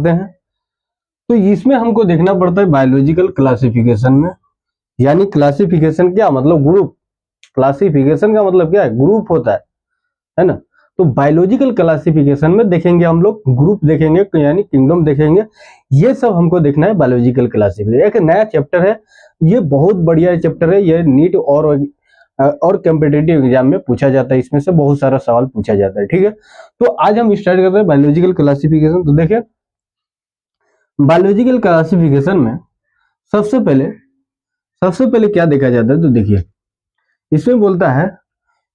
करते हैं। तो इसमें हमको देखना पड़ता है बायोलॉजिकल क्लासिफिकेशन में, यानी क्लासिफिकेशन क्या मतलब ग्रुप, क्लासिफिकेशन का मतलब क्या है, ग्रुप होता है ना। तो बायोलॉजिकल क्लासिफिकेशन में देखेंगे हम लोग ग्रुप देखेंगे, यानी किंगडम देखेंगे, ये सब हमको देखना है बायोलॉजिकल क्लासिफिकेशन। एक नया चैप्टर है, ये बहुत बढ़िया चैप्टर है, ये नीट और कॉम्पिटिटिव एग्जाम में पूछा जाता है, इसमें से बहुत सारा सवाल पूछा जाता है, ठीक है। तो आज हम स्टार्ट करते हैं बायोलॉजिकल क्लासिफिकेशन। तो देखिए बायोलॉजिकल क्लासिफिकेशन में सबसे पहले क्या देखा जाता है, तो देखिए इसमें बोलता है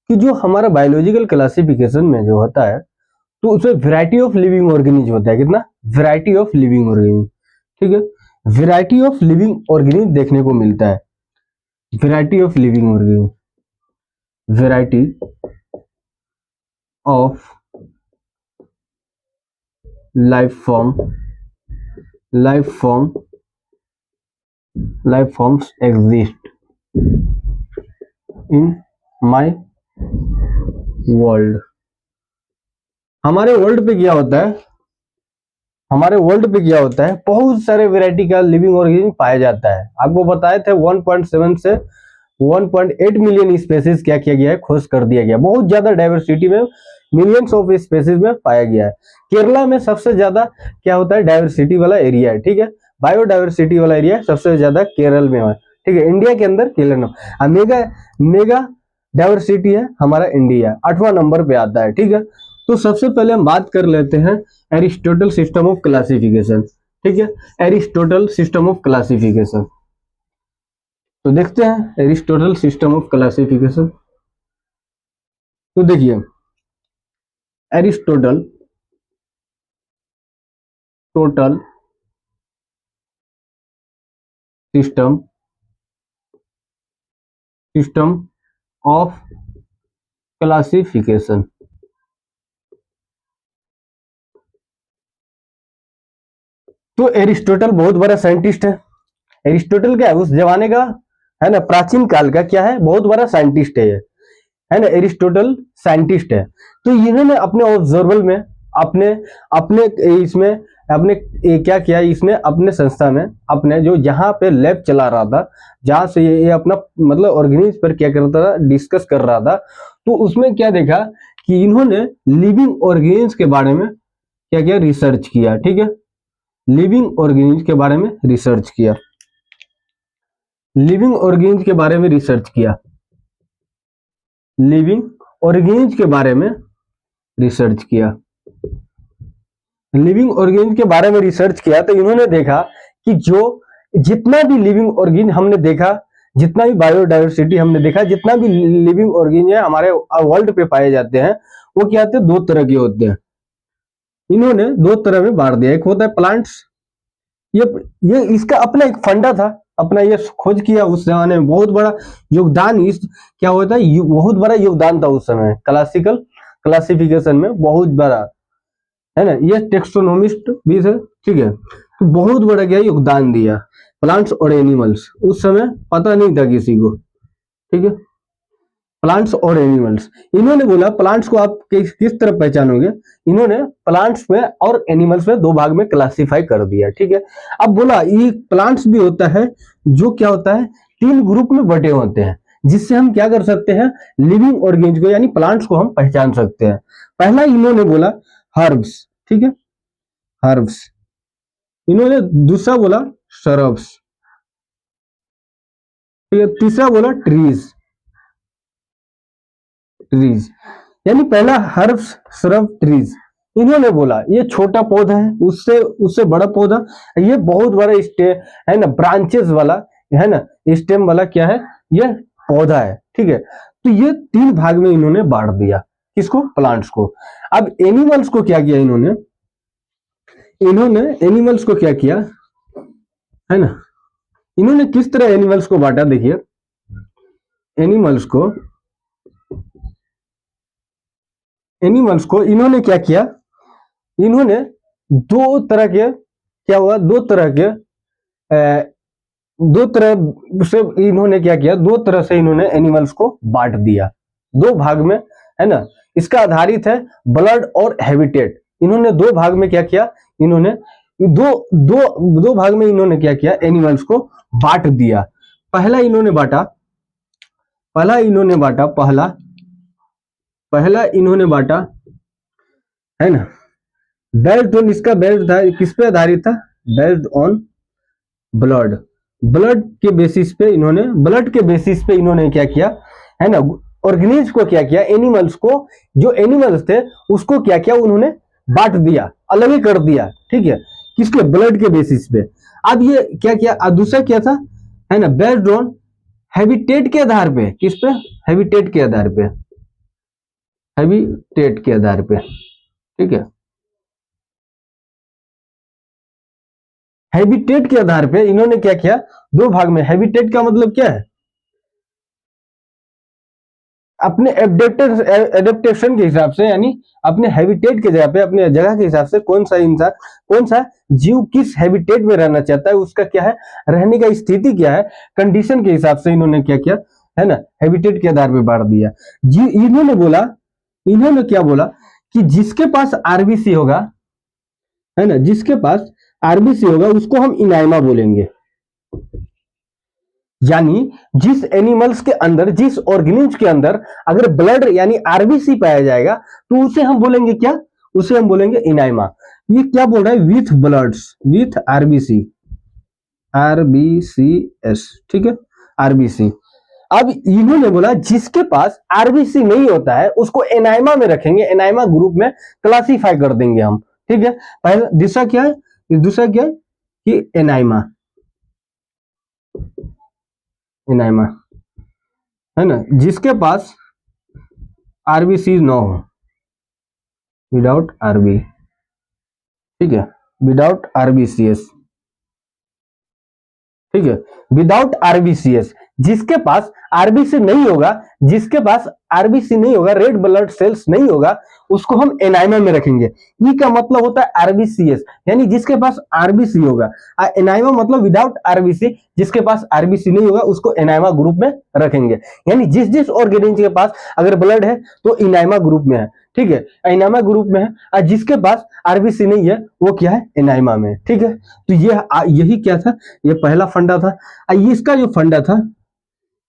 कि जो हमारा बायोलॉजिकल क्लासिफिकेशन में जो होता है, तो उसमें वैरायटी ऑफ लिविंग ऑर्गेनिज होता है। कितना? वैरायटी ऑफ लिविंग ऑर्गेनिज, ठीक है। वैरायटी ऑफ लिविंग ऑर्गेनिज देखने को मिलता है, variety of living organisms, variety of life forms exist in my world. हमारे वर्ल्ड पे क्या होता है, हमारे वर्ल्ड पे क्या होता है, बहुत सारे वैरायटी का लिविंग ऑर्गेनिज्म पाया जाता है। आपको बताए थे 1.7 से 1.8 मिलियन स्पेसीज क्या किया गया है, खोज कर दिया गया। बहुत ज्यादा डाइवर्सिटी में, मिलियंस ऑफ स्पेसीज में पाया गया है। केरला में सबसे ज्यादा क्या होता है, डाइवर्सिटी वाला एरिया है, ठीक है। बायोडाइवर्सिटी वाला एरिया सबसे ज्यादा केरल में है, ठीक है। इंडिया के अंदर केरल में मेगा डाइवर्सिटी है हमारा इंडिया, 8वां नंबर पे आता है, ठीक है। तो सबसे पहले हम बात कर लेते हैं एरिस्टोटल सिस्टम ऑफ क्लासिफिकेशन, ठीक है। एरिस्टोटल सिस्टम ऑफ क्लासिफिकेशन, तो देखते हैं एरिस्टोटल सिस्टम ऑफ क्लासिफिकेशन। तो देखिए Aristotle total system of classification. तो एरिस्टोटल बहुत बड़ा साइंटिस्ट है। एरिस्टोटल क्या है, उस जमाने का है ना, प्राचीन काल का क्या है, बहुत बड़ा साइंटिस्ट है ना। एरिस्टोटल साइंटिस्ट है। तो इन्होंने अपने ऑब्जर्वर में अपने इसमें अपने क्या किया, इसमें अपने संस्था में अपने जो जहां पे लैब चला रहा था, जहां से ये अपना मतलब ऑर्गेनिज्म पर क्या करता था, डिस्कस कर रहा था। तो उसमें क्या देखा कि इन्होंने लिविंग ऑर्गेनिज्म के बारे में क्या किया, रिसर्च किया, ठीक है। लिविंग ऑर्गेनिज्म के बारे में रिसर्च किया, लिविंग ऑर्गेनिज्म के बारे में रिसर्च किया, लिविंग ऑर्गेनिज्म के बारे में रिसर्च किया, लिविंग ऑर्गेनिज्म के बारे में रिसर्च किया। तो इन्होंने देखा कि जो जितना भी लिविंग ऑर्गेनिज्म हमने देखा, जितना भी बायोडाइवर्सिटी हमने देखा, जितना भी लिविंग ऑर्गेनिज्म है हमारे वर्ल्ड पे पाए जाते हैं, वो क्या होते हैं, दो तरह के होते हैं। इन्होंने दो तरह में बांट दिया। एक होता है प्लांट्स, ये इसका अपना एक फंडा था, अपना ये खोज किया उस जमाने में, बहुत बड़ा योगदान इस क्या होता है, बहुत बड़ा योगदान था उस समय क्लासिकल क्लासिफिकेशन में, बहुत बड़ा है ना। ये टेक्सोनोमिस्ट भी थे, ठीक है। तो बहुत बड़ा क्या योगदान दिया प्लांट्स और एनिमल्स, उस समय पता नहीं था किसी को, ठीक है। प्लांट्स और एनिमल्स, इन्होंने बोला प्लांट्स को आप किस तरह पहचानोगे, इन्होंने प्लांट्स में और एनिमल्स में दो भाग में क्लासिफाई कर दिया, ठीक है। अब बोला ये प्लांट्स भी होता है, जो क्या होता है, 3 ग्रुप में बटे होते हैं, जिससे हम क्या कर सकते हैं, लिविंग ऑर्गेनिज्म को यानी प्लांट्स को हम पहचान सकते हैं। पहला इन्होंने बोला हर्ब्स, ठीक है, हर्ब्स। इन्होंने दूसरा बोला श्रब्स, ठीक है। तीसरा बोला ट्रीज, यानी पहला हर्ब्स, श्रब, ट्रीज। इन्होंने बोला ये छोटा पौधा है, उससे बड़ा पौधा, ये बहुत बड़ा स्टेम है ना, ब्रांचेस वाला है ना, स्टेम वाला क्या है, ये पौधा है, ठीक है। तो ये 3 भाग में इन्होंने बांट दिया, किसको, प्लांट्स को। अब एनिमल्स को क्या किया इन्होंने एनिमल्स को क्या किया है ना, इन्होंने किस तरह एनिमल्स को बांटा, देखिए एनिमल्स को इन्होंने क्या किया, इन्होंने दो तरह के क्या हुआ, दो तरह से इन्होंने क्या किया, दो तरह से इन्होंने एनिमल्स को बांट दिया, 2 भाग में, है ना। इसका आधारित है ब्लड और हैबिटेट। इन्होंने 2 भाग में क्या किया, इन्होंने दो दो दो भाग में इन्होंने क्या किया, एनिमल्स को बांट दिया। पहला इन्होंने बांटा पहला इन्होंने बांटा पहला पहला इन्होंने बांटा, है ना, बेस्ड ऑन, इसका बेस्ड था, किस पे आधारित था, बेस्ड ऑन ब्लड। ब्लड के बेसिस पे इन्होंने क्या किया, है ना, ऑर्गेनिज को क्या किया, एनिमल्स को, जो एनिमल्स थे उसको क्या किया, उन्होंने बांट दिया, अलग ही कर दिया, ठीक है, किसके, ब्लड के बेसिस पे। अब ये क्या किया, दूसरा क्या था, है ना, बेस्ड ऑन हैबिटेट के आधार पे, किस पे, हैबिटेट के आधार पे, हैबिटेट के आधार पे, ठीक है, हैबिटेट के आधार पे इन्होंने क्या किया, दो भाग में। हैबिटेट का मतलब क्या है, अपने एडेप्टेशन के हिसाब से, यानी अपने हैबिटेट के जगह पे, अपने जगह के हिसाब से कौन सा जीव किस हैबिटेट में रहना चाहता है, उसका क्या है, रहने का स्थिति क्या है, कंडीशन के हिसाब से इन्होंने क्या किया, है ना, हैबिटेट के आधार पे बांट दिया। जी इन्होंने क्या बोला कि जिसके पास आरबीसी होगा, है ना, जिसके पास आरबीसी होगा उसको हम इनाइमा बोलेंगे। यानी जिस एनिमल्स के अंदर, जिस ऑर्गेनिज्म के अंदर अगर ब्लड यानी आरबीसी पाया जाएगा तो उसे हम बोलेंगे क्या, उसे हम बोलेंगे इनाइमा। ये क्या बोल रहा है, with bloods, with RBC, RBCs, ठीक है, आरबीसी। अब इन्होंने बोला जिसके पास आरबीसी नहीं होता है उसको एनाइमा में रखेंगे, एनाइमा ग्रुप में क्लासीफाई कर देंगे हम, ठीक है। पहला दूसरा क्या है, कि एनाइमा, एनाइमा, है ना, जिसके पास आरबीसी न हो, विदाउट आरबी, ठीक है, विदाउट आरबीसीएस, ठीक है, विदाउट आरबीसीएस, जिसके पास आरबीसी नहीं होगा, जिसके पास आरबीसी नहीं होगा, रेड ब्लड सेल्स नहीं होगा, उसको हम एनाइमा में रखेंगे। ई का मतलब होता है आरबीसीएस, यानी जिसके पास आरबीसी होगा। एनाइमा मतलब विदाउट आरबीसी, जिसके पास आरबीसी नहीं होगा उसको एनाइमा ग्रुप में रखेंगे। यानी जिस जिस ऑर्गेनिज्म के पास अगर ब्लड है तो इनाइमा ग्रुप में है, ठीक है, एनाइमा ग्रुप में है, और जिसके पास आरबीसी नहीं है वो क्या है, एनाइमा में, ठीक है। तो ये यही क्या था, ये पहला फंडा था। इसका जो फंडा था,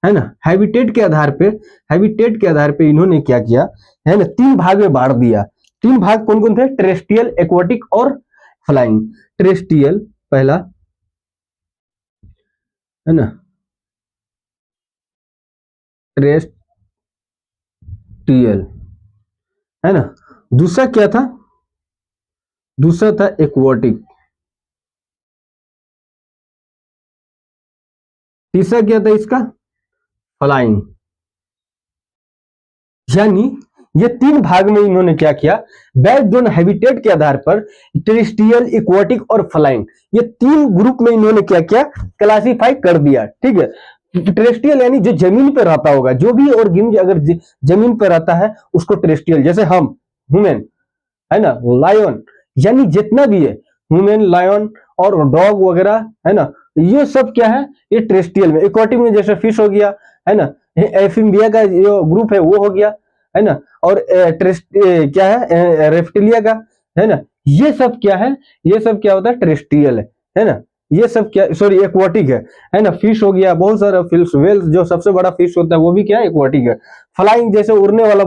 है ना, हैबिटेट के आधार पे इन्होंने क्या किया, है ना, तीन भाग में बांट दिया। तीन भाग कौन कौन थे, टेरेस्ट्रियल, एक्वाटिक और फ्लाइंग। टेरेस्ट्रियल पहला, है ना, टेरेस्ट्रियल, है ना, दूसरा क्या था, दूसरा था एक्वाटिक, तीसरा क्या था इसका, फ्लाइंग। यानी ये तीन भाग में इन्होंने क्या किया, बेस्ड ऑन हैबिटेट के आधार पर टेरेस्ट्रियल, एक्वाटिक और फ्लाइंग, ये तीन ग्रुप में इन्होंने क्या किया, क्लासीफाई कर दिया, ठीक है। टेरेस्ट्रियल यानी जो जमीन पर रहता होगा, जो भी ऑर्गेनिज्म अगर जमीन पर रहता है उसको टेरेस्ट्रियल, जैसे हम ह्यूमन, है ना, लायन, यानी जितना भी है ह्यूमन, लायन और डॉग वगैरह, है ना, ये सब क्या है, ये टेरेस्ट्रियल में। एक्वाटिक में जैसे फिश हो गया, है ना, एम्फीबिया का जो ग्रुप है वो हो गया, है ना, और क्या है, रेप्टिलिया का, है ना, ये सब क्या है, ये सब क्या होता है, टेरेस्ट्रियल है ना, ये सब क्या, सॉरी, एक्वाटिक है ना, फिश हो गया, बहुत सारा फिश, वेल्स जो सबसे बड़ा फिश होता है वो भी क्या है, एक्वाटिक है। फ्लाइंग जैसे उड़ने वाला,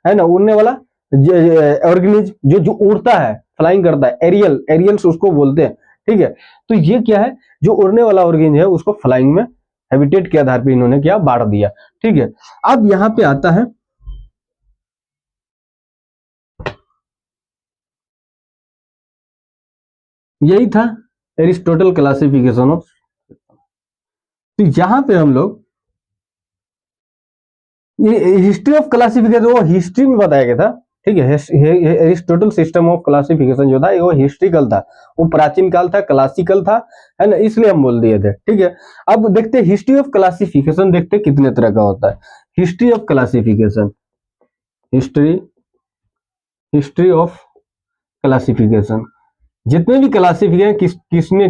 है ना, उड़ने वाला ऑर्गेनिज्म जो जो उड़ता है, फ्लाइंग करता है, एरियल्स उसको बोलते हैं, ठीक है। तो ये क्या है, जो उड़ने वाला ऑर्गेनिज्म है उसको फ्लाइंग में हैबिटेट के आधार पे इन्होंने क्या, बांट दिया, ठीक है। अब यहां पे आता है, यही था एरिस्टोटल क्लासिफिकेशन ऑफ। तो यहां पे हम लोग ये हिस्ट्री ऑफ क्लासिफिकेशन, वो हिस्ट्री में बताया गया था, ठीक है। एरिस्टोटल सिस्टम ऑफ क्लासिफिकेशन जो था वो हिस्ट्रिकल था, वो प्राचीन काल था, क्लासिकल था, है ना, इसलिए हम बोल दिए थे, ठीक है। अब देखते हैं हिस्ट्री ऑफ क्लासिफिकेशन, देखते कितने तरह का होता है। History of classification, history of classification, जितने भी क्लासिफिकेशन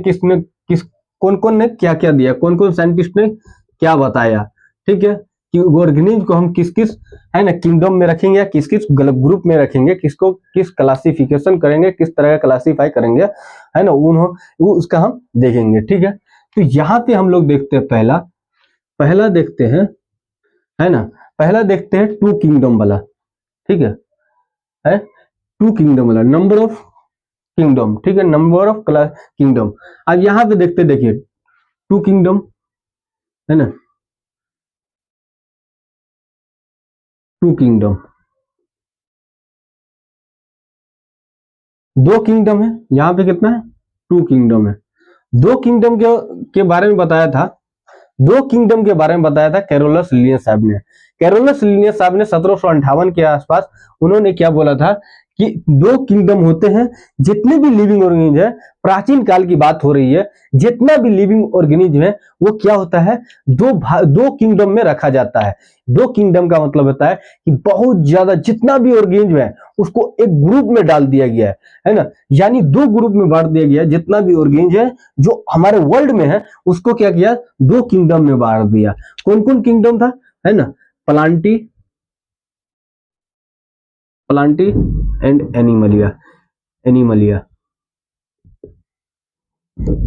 किसने कौन कौन ने क्या क्या दिया, कौन कौन साइंटिस्ट ने क्या बताया, ठीक है, ऑर्गेनिज्म को हम किस किस है ना किंगडम में रखेंगे, या किस किस ग्रुप में रखेंगे, किसको किस क्लासिफिकेशन करेंगे, किस तरह का क्लासीफाई करेंगे, है ना, वो उसका हम देखेंगे। ठीक है, तो यहाँ पे हम लोग देखते हैं पहला देखते हैं, है ना, पहला देखते हैं टू किंगडम वाला। ठीक है टू किंगडम वाला, नंबर ऑफ किंगडम। ठीक है, नंबर ऑफ किंगडम। अब यहाँ पे देखते, देखिए टू किंगडम, है ना, टू किंगडम, दो किंगडम है। यहाँ पे कितना है, टू किंगडम है। दो किंगडम के बारे में बताया था, दो किंगडम के बारे में बताया था कैरोलस लिनियस साहब ने। कैरोलस लिनियस साहब ने 1758 के आसपास उन्होंने क्या बोला था कि दो किंगडम होते हैं। जितने भी लिविंग ऑर्गेनिज्म है, प्राचीन काल की बात हो रही है, जितना भी लिविंग ऑर्गेनिज्म है वो क्या होता है, दो किंगडम में रखा जाता है। दो किंगडम का मतलब होता है कि बहुत ज्यादा जितना भी ऑर्गेनिज्म है उसको एक ग्रुप में डाल दिया गया है ना, यानी दो ग्रुप में बांट दिया गया है। जितना भी ऑर्गेनिज्म है जो हमारे वर्ल्ड में है उसको क्या किया, दो किंगडम में बांट दिया। कौन कौन किंगडम था, है ना, Plantae and Animalia,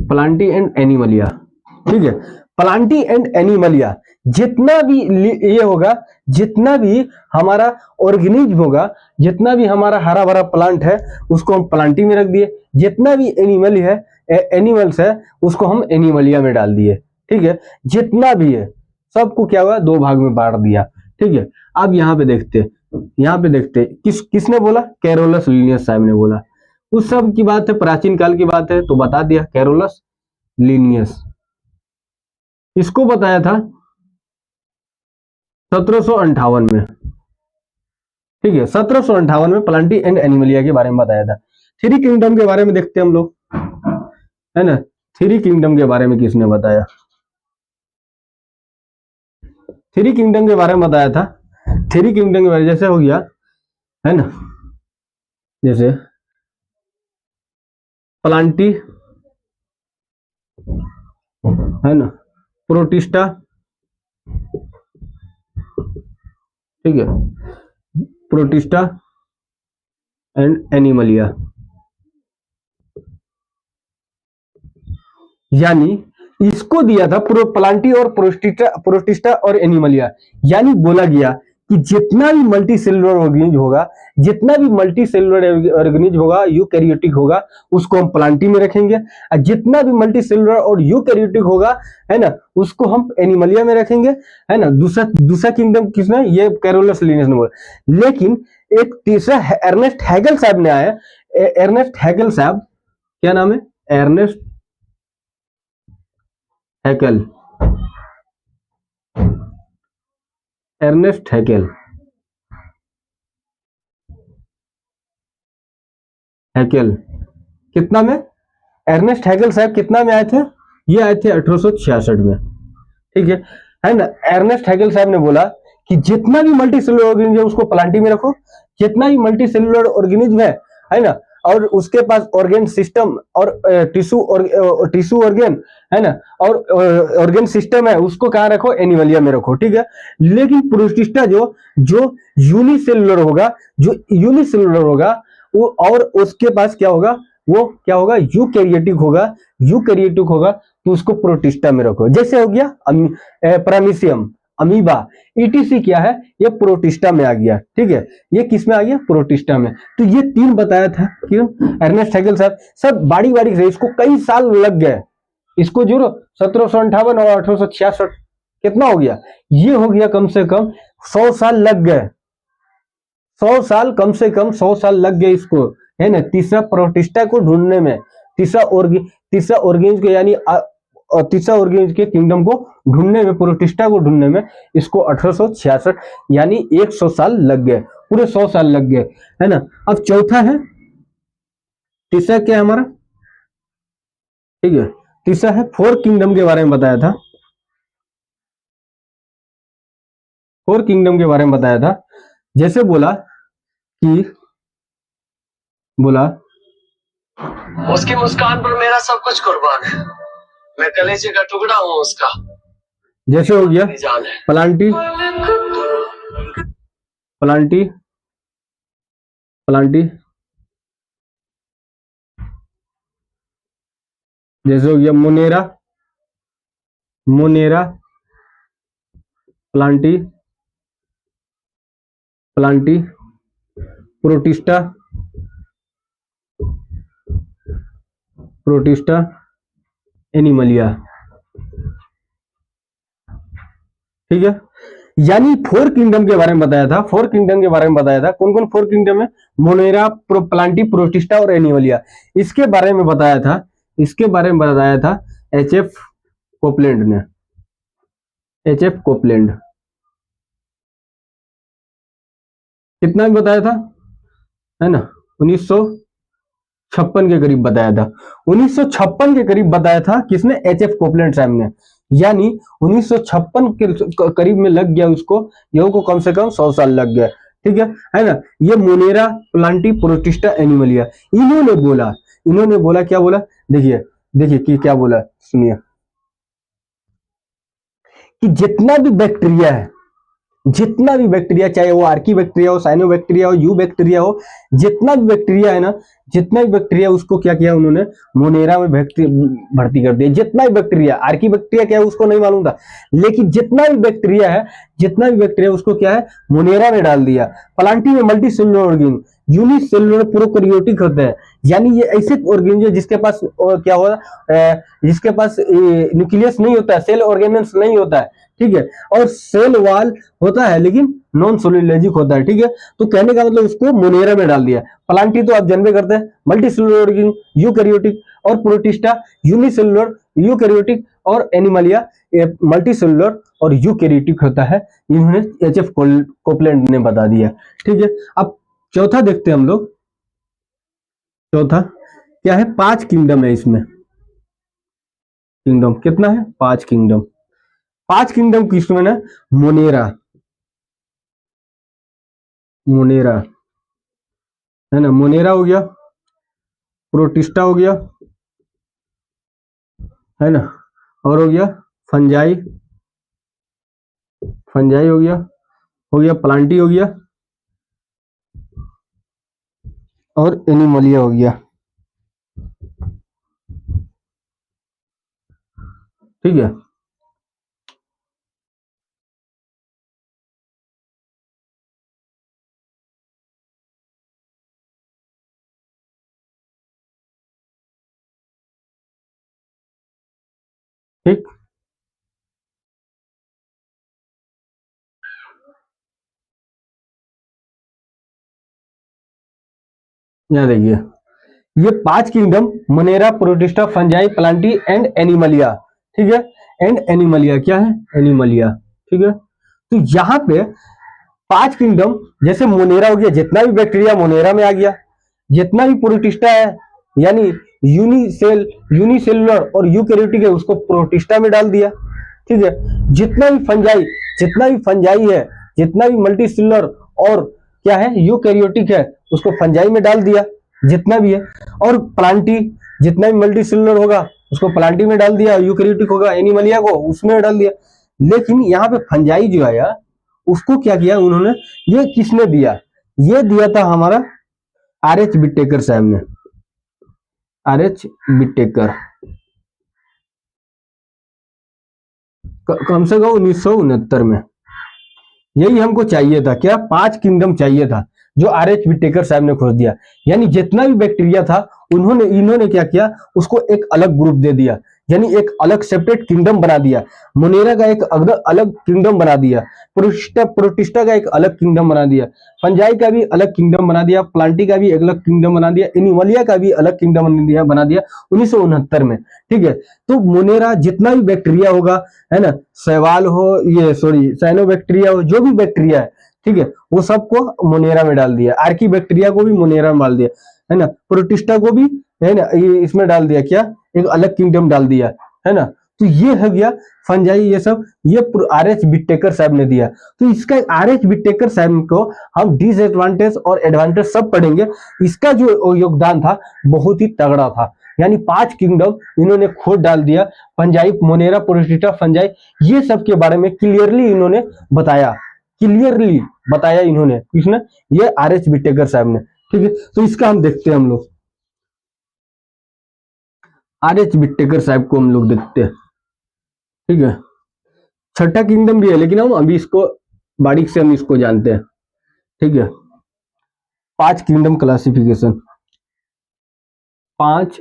Plantae and Animalia. ठीक है, प्लांटी एंड एनिमलिया, जितना भी ये होगा, जितना भी हमारा ऑर्गेनिज्म होगा, जितना भी हमारा हरा भरा प्लांट है उसको हम प्लांटी में रख दिए, जितना भी एनिमल्स है उसको हम एनिमलिया में डाल दिए। ठीक है, जितना भी है सबको क्या हुआ, दो भाग में बांट दिया। ठीक है, अब यहाँ पे देखते किसने बोला, कैरोलस लिनियस साहब ने बोला। उस सब की बात है, प्राचीन काल की बात है, तो बता दिया कैरोलस लिनियस। इसको बताया था 1758 में। ठीक है, 1758 में प्लांटी एंड एनिमलिया के बारे में बताया था। थ्री किंगडम के बारे में देखते हैं हम लोग, है ना। थ्री किंगडम के बारे में किसने बताया, थ्री किंगडम के बारे में बताया था। थ्री किंगडम के बारे में जैसे हो गया, है ना, जैसे प्लांटी, है ना, प्रोटिस्टा, ठीक है, प्रोटिस्टा एंड एनिमलिया। यानी इसको दिया था प्लांटी और प्रोटिस्टा और एनिमलिया। यानी बोला गया कि जितना भी मल्टी सेलुलर ऑर्गेनिज्म होगा, जितना भी मल्टी सेलुलर ऑर्गेनिज्म होगा, यूकैरियोटिक होगा, उसको हम प्लांटी में रखेंगे। और जितना भी मल्टी सेलुलर और यूकैरियोटिक होगा, है ना, उसको हम एनिमलिया में रखेंगे, है ना। दूसरा किंगडम किसने, ये कैरोलस लिनियस ने बोला। लेकिन एक तीसरा अर्नेस्ट हैगल साहब ने आया। अर्नेस्ट हैगल साहब, क्या नाम है, अर्नेस्ट हैगल, अर्नेस्ट हैगल, कितना में, अर्नेस्ट हैगल साहब कितना में आए थे, ये आए थे 1866 में। ठीक है ना। अर्नेस्ट हैगल साहब ने बोला कि जितना भी मल्टी सेलुलर ऑर्गेनिज्म है उसको प्लांटी में रखो, जितना भी मल्टी सेलुलर ऑर्गेनिज्म है ना, और उसके पास ऑर्गेन सिस्टम और टिश्यू ऑर्गेन, है ना, और ऑर्गेन सिस्टम है, उसको कहाँ रखो, एनिमलिया में रखो। ठीक है, लेकिन प्रोटिस्टा जो यूनिसेलुलर होगा वो, और उसके पास क्या होगा, वो क्या होगा, यूकैरियोटिक होगा, तो उसको प्रोटिस्टा में रखो। जैसे हो गया प्रामिसियम, अमीबा, ईटीसी क्या है, ये प्रोटिस्टा में आ गया। ठीक है, ये किस में आ गया, प्रोटिस्टा में। तो ये तीन बताया था क्यों, अर्नेस्ट हैगल साहब। सब बारी बारी से, इसको कई साल लग गए, इसको जोड़ो 1758 और 1866 कितना हो गया, ये हो गया कम से कम 100 साल लग गए, 100 साल, कम से कम 100 साल लग गए इसको, है ना, तीसरा प्रोटिस्टा को ढूंढने में, तीसरा ऑर्गेनिज्म के, यानी तीसरा ऑर्गेनिज्म के किंगडम को ढूंढने में, प्रोटिस्टा को ढूंढने में इसको 1866 यानी 100 साल लग गए, पूरे 100 साल लग गए, है ना। अब चौथा है, तीसरा क्या है हमारा, ठीक है, तीसरा है फोर किंगडम के बारे में बताया था। फोर किंगडम के बारे में बताया था, जैसे बोला उसकी मुस्कान पर मेरा सब कुछ कुर्बान है, मैं कलेजे का टुकड़ा हूं उसका। जैसे हो गया प्लांटी प्लांटी प्लांटी, जैसे हो गया Monera Monera, Plantae Plantae, protista protista, Animalia. ठीक है, यानी फोर किंगडम के बारे में बताया था, फोर किंगडम के बारे में बताया था। कौन कौन फोर किंगडम है? मोनेरा, प्लांटी, प्रोटिस्टा और एनिमलिया। इसके बारे में बताया था, इसके बारे में बताया था एच.एफ. कोपलैंड ने, एच.एफ. कोपलैंड। कितना भी बताया था, है ना, 1956 के करीब बताया था। 1956 के करीब बताया था किसने? एच.एफ. कोपलैंड साहब ने। यानी 1956 के करीब में लग गया उसको, यो को कम से कम 100 साल लग गया। ठीक है ना। ये मोनेरा, प्लांटी, प्रोटिस्टा, एनिमलिया, इन्होंने बोला क्या बोला? देखिए देखिए कि क्या बोला, सुनिए कि जितना भी बैक्टीरिया है, जितना भी बैक्टीरिया, चाहे वो आर्की बैक्टीरिया हो, साइनो बैक्टीरिया हो, यू बैक्टीरिया हो, जितना भी बैक्टीरिया है ना, जितना भी बैक्टीरिया, उसको क्या किया उन्होंने? मोनेरा में भर्ती कर दिया। जितना भी बैक्टीरिया, आर्की बैक्टीरिया क्या है उसको नहीं मालूम था, लेकिन जितना भी बैक्टीरिया है, जितना भी बैक्टीरिया उसको क्या है? मोनेरा में डाल दिया। प्लांटी में multi cellular organism, unicellular prokaryotic होते हैं, यानी ये ऐसे ऑर्गेनिज्म जिसके पास क्या होगा, जिसके पास न्यूक्लियस नहीं होता है, सेल ऑर्गेनेल्स नहीं होता है। ठीक है, और सेल वॉल होता है लेकिन नॉन सोलिलॉजिक होता है। ठीक है, तो कहने का मतलब उसको मोनेरा में डाल दिया। प्लांटी तो आप जानते करते हैं, मल्टी सेलुलर ऑर्गेनिज्म, यूकैरियोटिक, और प्रोटिस्टा यूनिसेलुलर यूकैरियोटिक, और एनिमलिया मल्टी सेलुलर और यूकैरियोटिक होता है। इन्होंने एच.एफ. कोपलैंड ने बता दिया। ठीक है, अब चौथा देखते हैं हम लोग। चौथा क्या है? 5 किंगडम है इसमें। किंगडम कितना है? 5 किंगडम। 5 किंगडम किसमें है? मोनेरा, मोनेरा, है ना, मोनेरा हो गया, प्रोटिस्टा हो गया, है ना, और हो गया फंजाई, फंजाई हो गया प्लांटी हो गया, और एनिमलिया हो गया। ठीक है, ठीक, यहाँ देखिए ये 5 kingdom, Monera, protista, fungi, Plantae and Animalia. ठीक है, एंड एनिमलिया क्या है? एनिमलिया। ठीक है, तो यहाँ पे 5 किंगडम, जैसे मोनेरा हो गया, जितना भी बैक्टीरिया मोनेरा में आ गया, जितना भी प्रोटिस्टा है यानी यूनिसेलुलर और यूकैरियोटिक है उसको प्रोटिस्टा में डाल दिया। ठीक है, जितना भी फंजाई है, जितना भी मल्टीसेलुलर और क्या है यूकैरियोटिक है उसको फंजाई में डाल दिया, जितना भी है। और प्लांटी, जितना भी मल्टीसेलुलर होगा उसको प्लांटी में डाल दिया, यूकैरियोटिक होगा एनिमलिया को उसमें डाल दिया। लेकिन यहाँ पे फंजाई जो आया उसको क्या किया उन्होंने? ये किसने दिया? ये दिया था हमारा आर.एच. विटेकर साहब ने, आर.एच. विटेकर, कम से कम 1969 में। यही हमको चाहिए था, क्या? 5 किंगडम चाहिए था जो आर.एच. विटेकर साहब ने खोज दिया। यानी जितना भी बैक्टीरिया था इन्होंने क्या किया? उसको एक अलग ग्रुप दे दिया, यानी एक अलग सेपरेट किंगडम बना दिया। मोनेरा का एक अलग किंगडम बना दिया, प्रोटिस्टा का एक अलग किंगडम बना दिया, फंजाई का भी अलग किंगडम बना दिया, प्लांटी का भी एक अलग किंगडम बना दिया, एनिमलिया का भी अलग किंगडम बना दिया 1969 में। ठीक है, तो मोनेरा जितना भी बैक्टीरिया होगा, है ना, सवाल हो, ये सॉरी साइनो बैक्टीरिया हो, जो भी बैक्टीरिया है, ठीक है, वो सबको मोनेरा में डाल दिया। आर्की बैक्टीरिया को भी मोनेरा में डाल दिया, है ना, प्रोटिस्टा को भी, है ना, ये इसमें डाल दिया, क्या? एक अलग किंगडम डाल दिया, है ना। तो ये हो गया फंजाई, ये सब ये आर.एच. विटेकर साहब ने दिया। तो इसका आर.एच. विटेकर साहब को हम डिसएडवांटेज और एडवांटेज सब पढ़ेंगे। इसका जो योगदान था बहुत ही तगड़ा था, यानी 5 किंगडम इन्होंने खोज डाल दिया। फंजाई, मोनेरा, प्रोटिस्टा, फंजाई, ये सब के बारे में क्लियरली इन्होंने बताया, क्लियरली बताया इन्होंने, किसने? ये आर.एच. विटेकर साहब ने। ठीक है, तो इसका हम देखते हैं, हम लोग आर.एच. विटेकर साहब को हम लोग देखते हैं। ठीक है, छठा किंगडम भी है, लेकिन हम अभी इसको बारीक से हम इसको जानते हैं। ठीक है, 5 किंगडम क्लासिफिकेशन, 5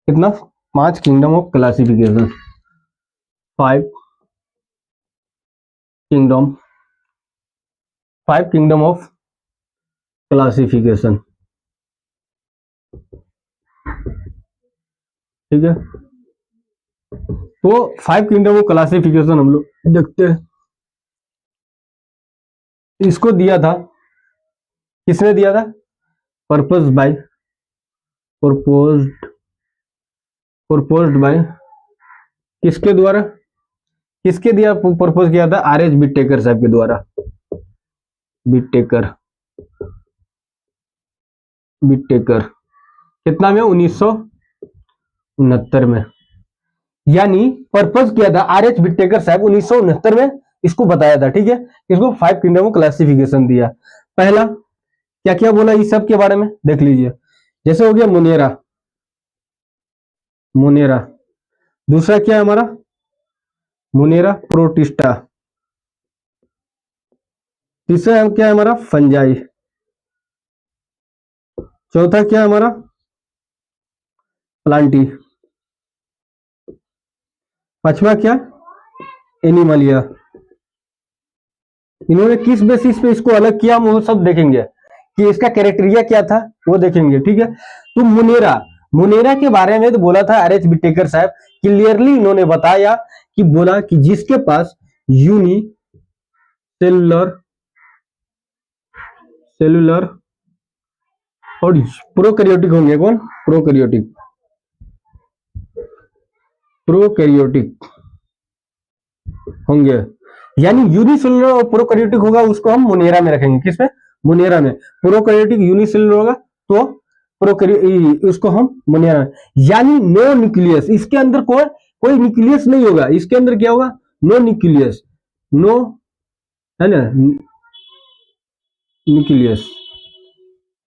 कितना? 5 kingdom of classification, 5 kingdom, 5 kingdom of classification. ठीक है, तो 5 किंगडम ऑफ क्लासिफिकेशन हम लोग देखते हैं। इसको दिया था, किसने दिया था? प्रपोज्ड बाय, प्रपोज्ड बाय, किसके द्वारा? किसके दिया, प्रपोज किया था? आर.एच. विटेकर साहब के द्वारा। विटेकर कितना में? 1969 में। यानी प्रपोज किया था आर.एच. विटेकर साहब 1969 में, इसको बताया था। ठीक है, इसको 5 किंगडम ऑफ क्लासिफिकेशन दिया। पहला क्या क्या बोला इस सब के बारे में देख लीजिए। जैसे हो गया मोनेरा, दूसरा क्या है हमारा? मोनेरा प्रोटिस्टा, तीसरा क्या है हमारा? फंजाई, चौथा क्या है हमारा? प्लांटी, पांचवा क्या? एनिमलिया। इन्होंने किस बेसिस पे इसको अलग किया, हम वो सब देखेंगे कि इसका क्राइटेरिया क्या था, वो देखेंगे। ठीक है, तो मोनेरा के बारे में तो बोला था आर.एच. विटेकर साहब, क्लियरली इन्होंने बताया कि बोला कि जिसके पास सेलुलर और प्रोकैरियोटिक होंगे। कौन? प्रोकैरियोटिक होंगे, यानी यूनिसेलुलर और प्रोकैरियोटिक होगा, उसको हम मोनेरा में रखेंगे। किसमें? मोनेरा में। प्रोकैरियोटिक यूनिसेलुलर होगा तो उसको हम मोनेरा में, यानी नो न्यूक्लियस, इसके अंदर कोई न्यूक्लियस नहीं होगा। इसके अंदर क्या होगा? नो न्यूक्लियस, नो, है ना, न्यूक्लियस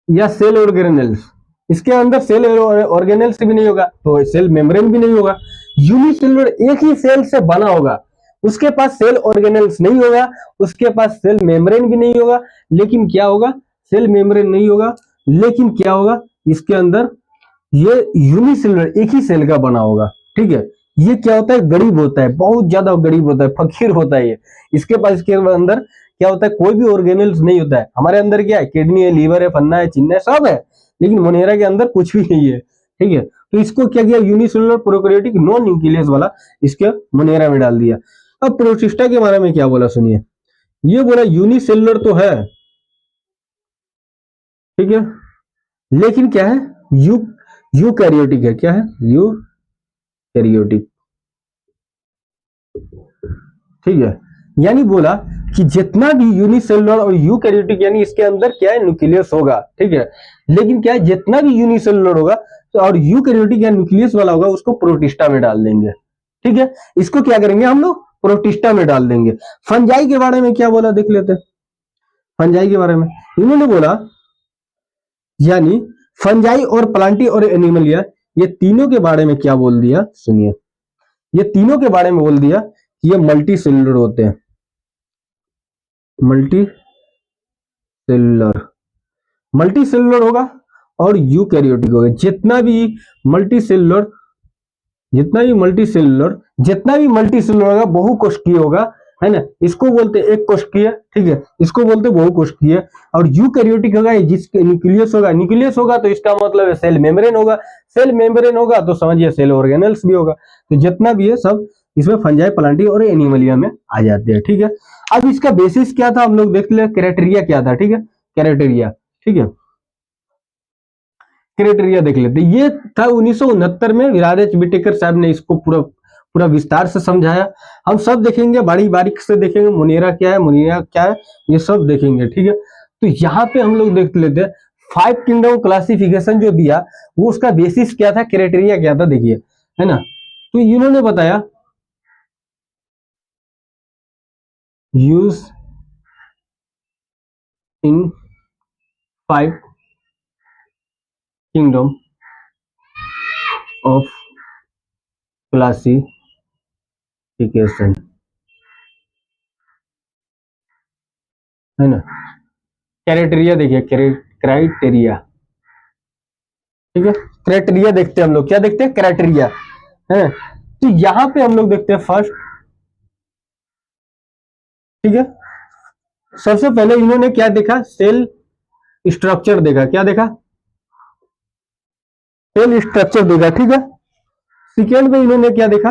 या सेल ऑर्गेनेल्स। इसके अंदर सेल ऑर्गेनेल्स भी नहीं होगा, तो सेल मेम्ब्रेन भी नहीं होगा। यूनिसेलुलर एक ही सेल से बना होगा, उसके पास सेल ऑर्गेनेल्स नहीं होगा, उसके पास सेल मेम्ब्रेन भी नहीं होगा, लेकिन क्या होगा? सेल मेम्ब्रेन नहीं होगा, लेकिन क्या होगा? इसके अंदर ये यूनिसेलुलर एक ही सेल का बना होगा। ठीक है, ये क्या होता है? गरीब होता है, बहुत ज्यादा गरीब होता है, फकीर होता है ये। इसके पास, इसके अंदर क्या होता है? कोई भी ऑर्गेनेल्स नहीं होता है। हमारे अंदर क्या है? किडनी है, लीवर है, फन्ना है, चिन्ना है, सब है, लेकिन मोनेरा के अंदर कुछ भी नहीं है। ठीक है, तो इसको क्या किया? यूनिसेलुलर प्रोकैरियोटिक नो न्यूक्लियस वाला इसके मोनेरा में डाल दिया। अब प्रोटिस्टा के बारे में क्या बोला सुनिए। ये बोला यूनिसेलुलर तो है, ठीक है, लेकिन क्या है? यूकैरियोटिक है। क्या है? यूकैरियोटिक। ठीक है, यानी बोला कि जितना भी यूनिसेलुलर और यूकैरियोटिक, यानी इसके अंदर क्या है? न्यूक्लियस होगा। ठीक है, लेकिन क्या है? जितना भी यूनिसेलुलर होगा तो और यूकैरियोटिक या न्यूक्लियस वाला होगा, उसको प्रोटिस्टा में डाल देंगे। ठीक है, इसको क्या करेंगे हम लोग? प्रोटिस्टा में डाल देंगे। फंजाई के बारे में क्या बोला देख लेते हैं। फंजाई के बारे में इन्होंने बोला, यानी फंजाई और प्लांटी और एनिमलिया, ये तीनों के बारे में क्या बोल दिया सुनिए। ये तीनों के बारे में बोल दिया कि ये मल्टी सेलुलर होते हैं। मल्टी सेलुलर होगा और यूकैरियोटिक होगा। जितना भी मल्टी सेलुलर होगा, बहुकोशिकीय होगा, है ना, इसको बोलते हैं एक कोशिकीय। ठीक है, इसको बोलते हैं बहुकोशिकीय। और यूकैरियोटिक होगा जिसके न्यूक्लियस होगा तो इसका मतलब है सेल मेम्ब्रेन होगा। सेल मेम्ब्रेन होगा तो समझिए सेल ऑर्गेनेल्स भी होगा। तो जितना भी है सब इसमें फंजाई, प्लांटी और एनिमलिया में आ जाते हैं। ठीक है, अब इसका बेसिस क्या था हम लोग देख ले, क्राइटेरिया क्या था। ठीक है, क्राइटेरिया, ठीक है, क्राइटेरिया देख लेते। ये था 1969 में आर.एच. विटेकर साहब ने इसको पूरा विस्तार से समझाया। हम सब देखेंगे, बारीक से देखेंगे, मोनेरा क्या है, ये सब देखेंगे। ठीक है, तो यहाँ पे हम लोग देख लेते हैं फाइव किंगडम क्लासिफिकेशन जो दिया वो उसका बेसिस क्या था, क्राइटेरिया क्या था, देखिए, है ना। तो इन्होंने बताया use in five kingdom of classification, है ना। क्राइटेरिया देखिए, क्राइटेरिया, ठीक है। क्राइटेरिया देखते हैं हम लोग, क्या देखते हैं, क्राइटेरिया, है। तो यहां पे हम लोग देखते हैं फर्स्ट, ठीक है। सबसे पहले इन्होंने क्या देखा, सेल स्ट्रक्चर देखा, क्या देखा, सेल स्ट्रक्चर देखा, ठीक है। सेकेंड में इन्होंने क्या देखा,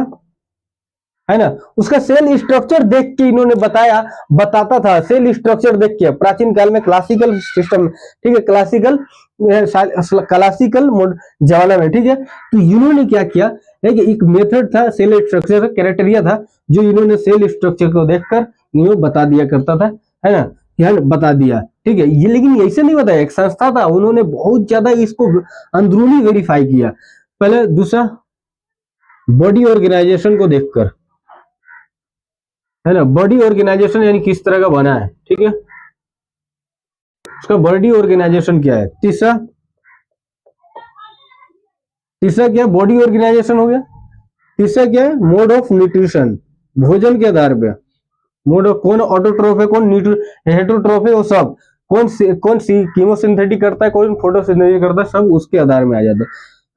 है ना, उसका सेल स्ट्रक्चर देख के इन्होंने बताता था, सेल स्ट्रक्चर देख के प्राचीन काल में क्लासिकल सिस्टम, ठीक है, क्लासिकल जमाना में, ठीक है। तो इन्होंने क्या किया है कि एक मेथड था, सेल स्ट्रक्चर क्राइटेरिया था, जो इन्होंने सेल स्ट्रक्चर को देखकर इन्होंने बता दिया करता था, है ना, क्या बता दिया, ठीक है। ये लेकिन ऐसे नहीं बताया, एक संस्था था, उन्होंने बहुत ज्यादा इसको अंदरूनी वेरीफाई किया पहले। दूसरा, बॉडी ऑर्गेनाइजेशन को देखकर, है ना, बॉडी ऑर्गेनाइजेशन यानी किस तरह का बना है, ठीक है, उसका बॉडी ऑर्गेनाइजेशन क्या है। तीसरा, क्या बॉडी ऑर्गेनाइजेशन हो गया। तीसरा क्या है, मोड ऑफ न्यूट्रिशन, भोजन के आधार पे, मोड ऑफ, कौन ऑटोट्रोफ है, कौन हेटरोट्रोफ है, वो सब, कौन सी कीमोसिंथेटिक करता है, कौन फोटोसिंथेसिस करता है, सब उसके आधार में आ जाता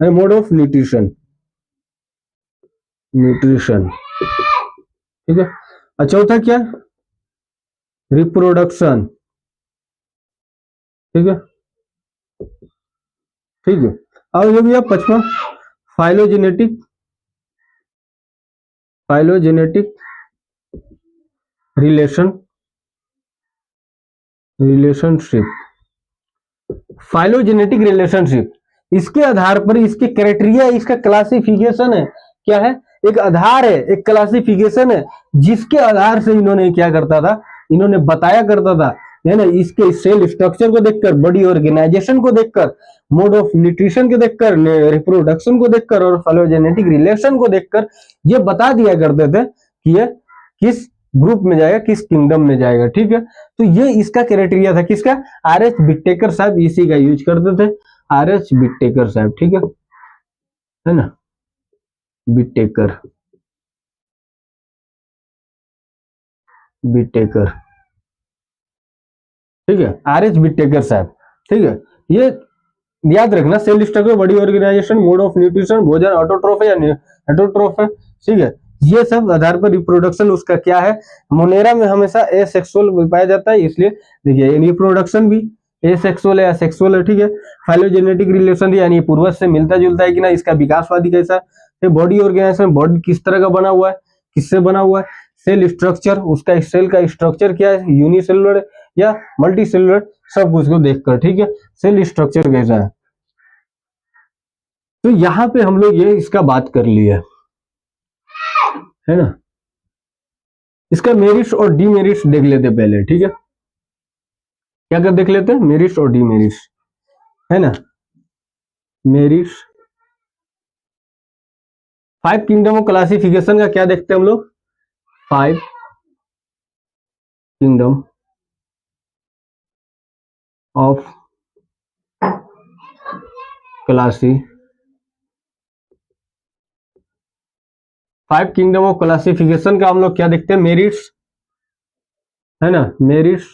है। मोड ऑफ न्यूट्रिशन, ठीक है। और चौथा क्या, रिप्रोडक्शन, ठीक है, ठीक है। अब जो भी आप पांचवा, फाइलोजेनेटिक, रिलेशनशिप, फाइलोजेनेटिक रिलेशनशिप, इसके आधार पर, इसके क्राइटेरिया, इसका क्लासिफिकेशन है, क्या है, एक आधार है, एक क्लासिफिकेशन है, जिसके आधार से इन्होंने क्या करता था, इन्होंने बताया करता था, है ना, इसके सेल स्ट्रक्चर को देखकर, बॉडी ऑर्गेनाइजेशन को देखकर, मोड ऑफ न्यूट्रिशन को देखकर, रिप्रोडक्शन को देखकर और फाइलोजेनेटिक रिलेशन को देखकर ये बता दिया करते थे कि ये किस ग्रुप में जाएगा, किस किंगडम में जाएगा, ठीक है। तो ये इसका क्राइटेरिया था, किसका, आर.एच. बिट्टेकर साहब इसी का यूज करते थे, आर.एच. बिट्टेकर साहब, ठीक है ना, बिट्टेकर, ठीक है, आर.एच. बिट्टेकर साहब, ठीक है। ये याद रखना, cell structure, body organisation, mode of nutrition, भोजन ऑटोट्रोफ है या हेटरोट्रोफ है, ठीक है। ये सब आधार पर रिप्रोडक्शन उसका क्या है, मोनेरा में हमेशा एसेक्सुअल पाया जाता है, इसलिए देखिए रिप्रोडक्शन भी एसेक्सुअल है या सेक्सुअल है, ठीक है। फाइलोजेनेटिक रिलेशन यानी पूर्वज से मिलता जुलता है कि ना, इसका विकासवादी कैसा है। बॉडी ऑर्गेनाइजेशन, बॉडी किस तरह का बना हुआ है, किससे बना हुआ है। सेल स्ट्रक्चर, उसका सेल का स्ट्रक्चर क्या है, यूनिसेलुलर या मल्टी सेलुलर, सब कुछ को देखकर, ठीक है, सेल स्ट्रक्चर कैसा है। तो यहाँ पे हम लोग ये इसका बात कर लिया, है ना। इसका मेरिट्स और डीमेरिट्स देख लेते पहले, ठीक है, क्या कर देख लेते हैं, मेरिट्स और डीमेरिट्स, है ना। Merits, five kingdom of classification का क्या देखते हैं हम लोग, five kingdom of five kingdom of classification का हम लोग क्या देखते हैं, मेरिट्स, है ना, मेरिट्स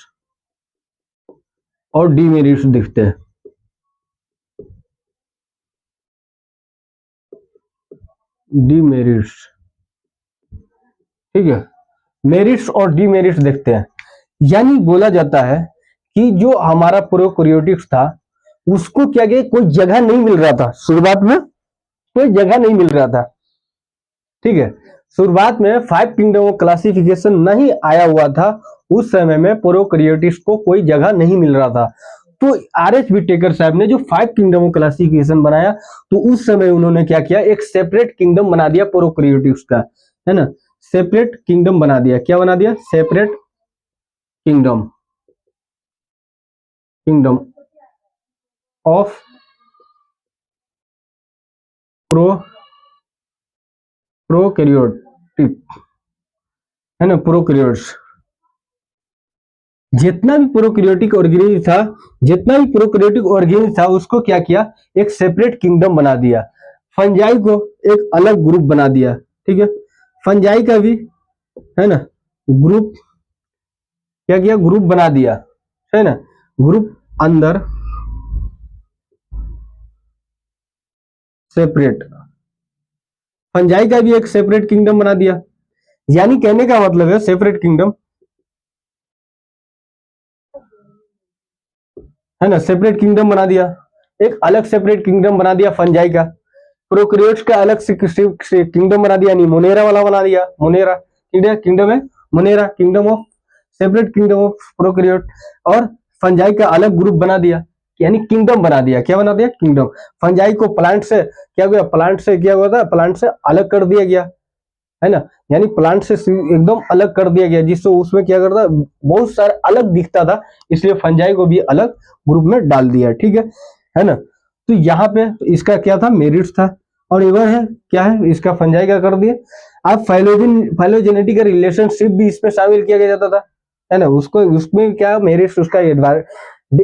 और डीमेरिट्स दिखते हैं, डीमेरिट्स, ठीक है, मेरिट्स और डीमेरिट्स देखते हैं। यानी बोला जाता है कि जो हमारा प्रोकैरियोटिक्स था उसको क्या गया, कोई जगह नहीं मिल रहा था, शुरुआत में कोई जगह नहीं मिल रहा था, ठीक है। शुरुआत में फाइव किंगडम ऑफ क्लासिफिकेशन नहीं आया हुआ था, उस समय में प्रोकैरियोटिक्स को कोई जगह नहीं मिल रहा था। तो आर.एच. बिट्टेकर साहब ने जो फाइव किंगडम ऑफ क्लासिफिकेशन बनाया, तो उस समय उन्होंने क्या किया, एक सेपरेट किंगडम बना दिया प्रोकैरियोटिक्स का, है ना, सेपरेट किंगडम बना दिया, क्या बना दिया, separate kingdom, of pro prokaryotic, है ना, प्रोकैरियोट्स। जितना भी प्रोकैरियोटिक ऑर्गेनिज्म था, जितना भी प्रोकैरियोटिक ऑर्गेनिज्म था, उसको क्या किया, एक सेपरेट किंगडम बना दिया। फंजाई को एक अलग ग्रुप बना दिया, ठीक है। फंजाई का भी, है ना, ग्रुप क्या किया, ग्रुप बना दिया, है ना, ग्रुप अंदर सेपरेट। फंजाई का भी एक सेपरेट किंगडम बना दिया। यानी कहने का मतलब है सेपरेट किंगडम, है ना, सेपरेट किंगडम बना दिया, एक अलग सेपरेट किंगडम बना दिया फंजाई का। प्रोकैरियोट्स का अलग से किंगडम बना दिया, नहीं मोनेरा वाला बना दिया, मोनेरा किंगडम है, Monera kingdom of, separate kingdom of prokaryote. और फंजाई का अलग ग्रुप बना दिया, यानी किंगडम बना दिया। क्या बना दिया, किंगडम। फंजाई को प्लांट से क्या हुआ, प्लांट से क्या हुआ था, प्लांट से अलग कर दिया गया, है ना, यानी प्लांट से एकदम अलग कर दिया गया, जिससे उसमें क्या करता, बहुत सारा अलग दिखता था, इसलिए फंजाई को भी अलग ग्रुप में डाल दिया, ठीक है ना। तो यहाँ पे इसका क्या था, मेरिट्स था। और इवर है क्या है, इसका फंजाई का कर दिए। अब फाइलोजेनेटिक का रिलेशनशिप भी इसमें शामिल किया गया जाता था, है ना, उसको उसमें क्या मेरिट्स, उसका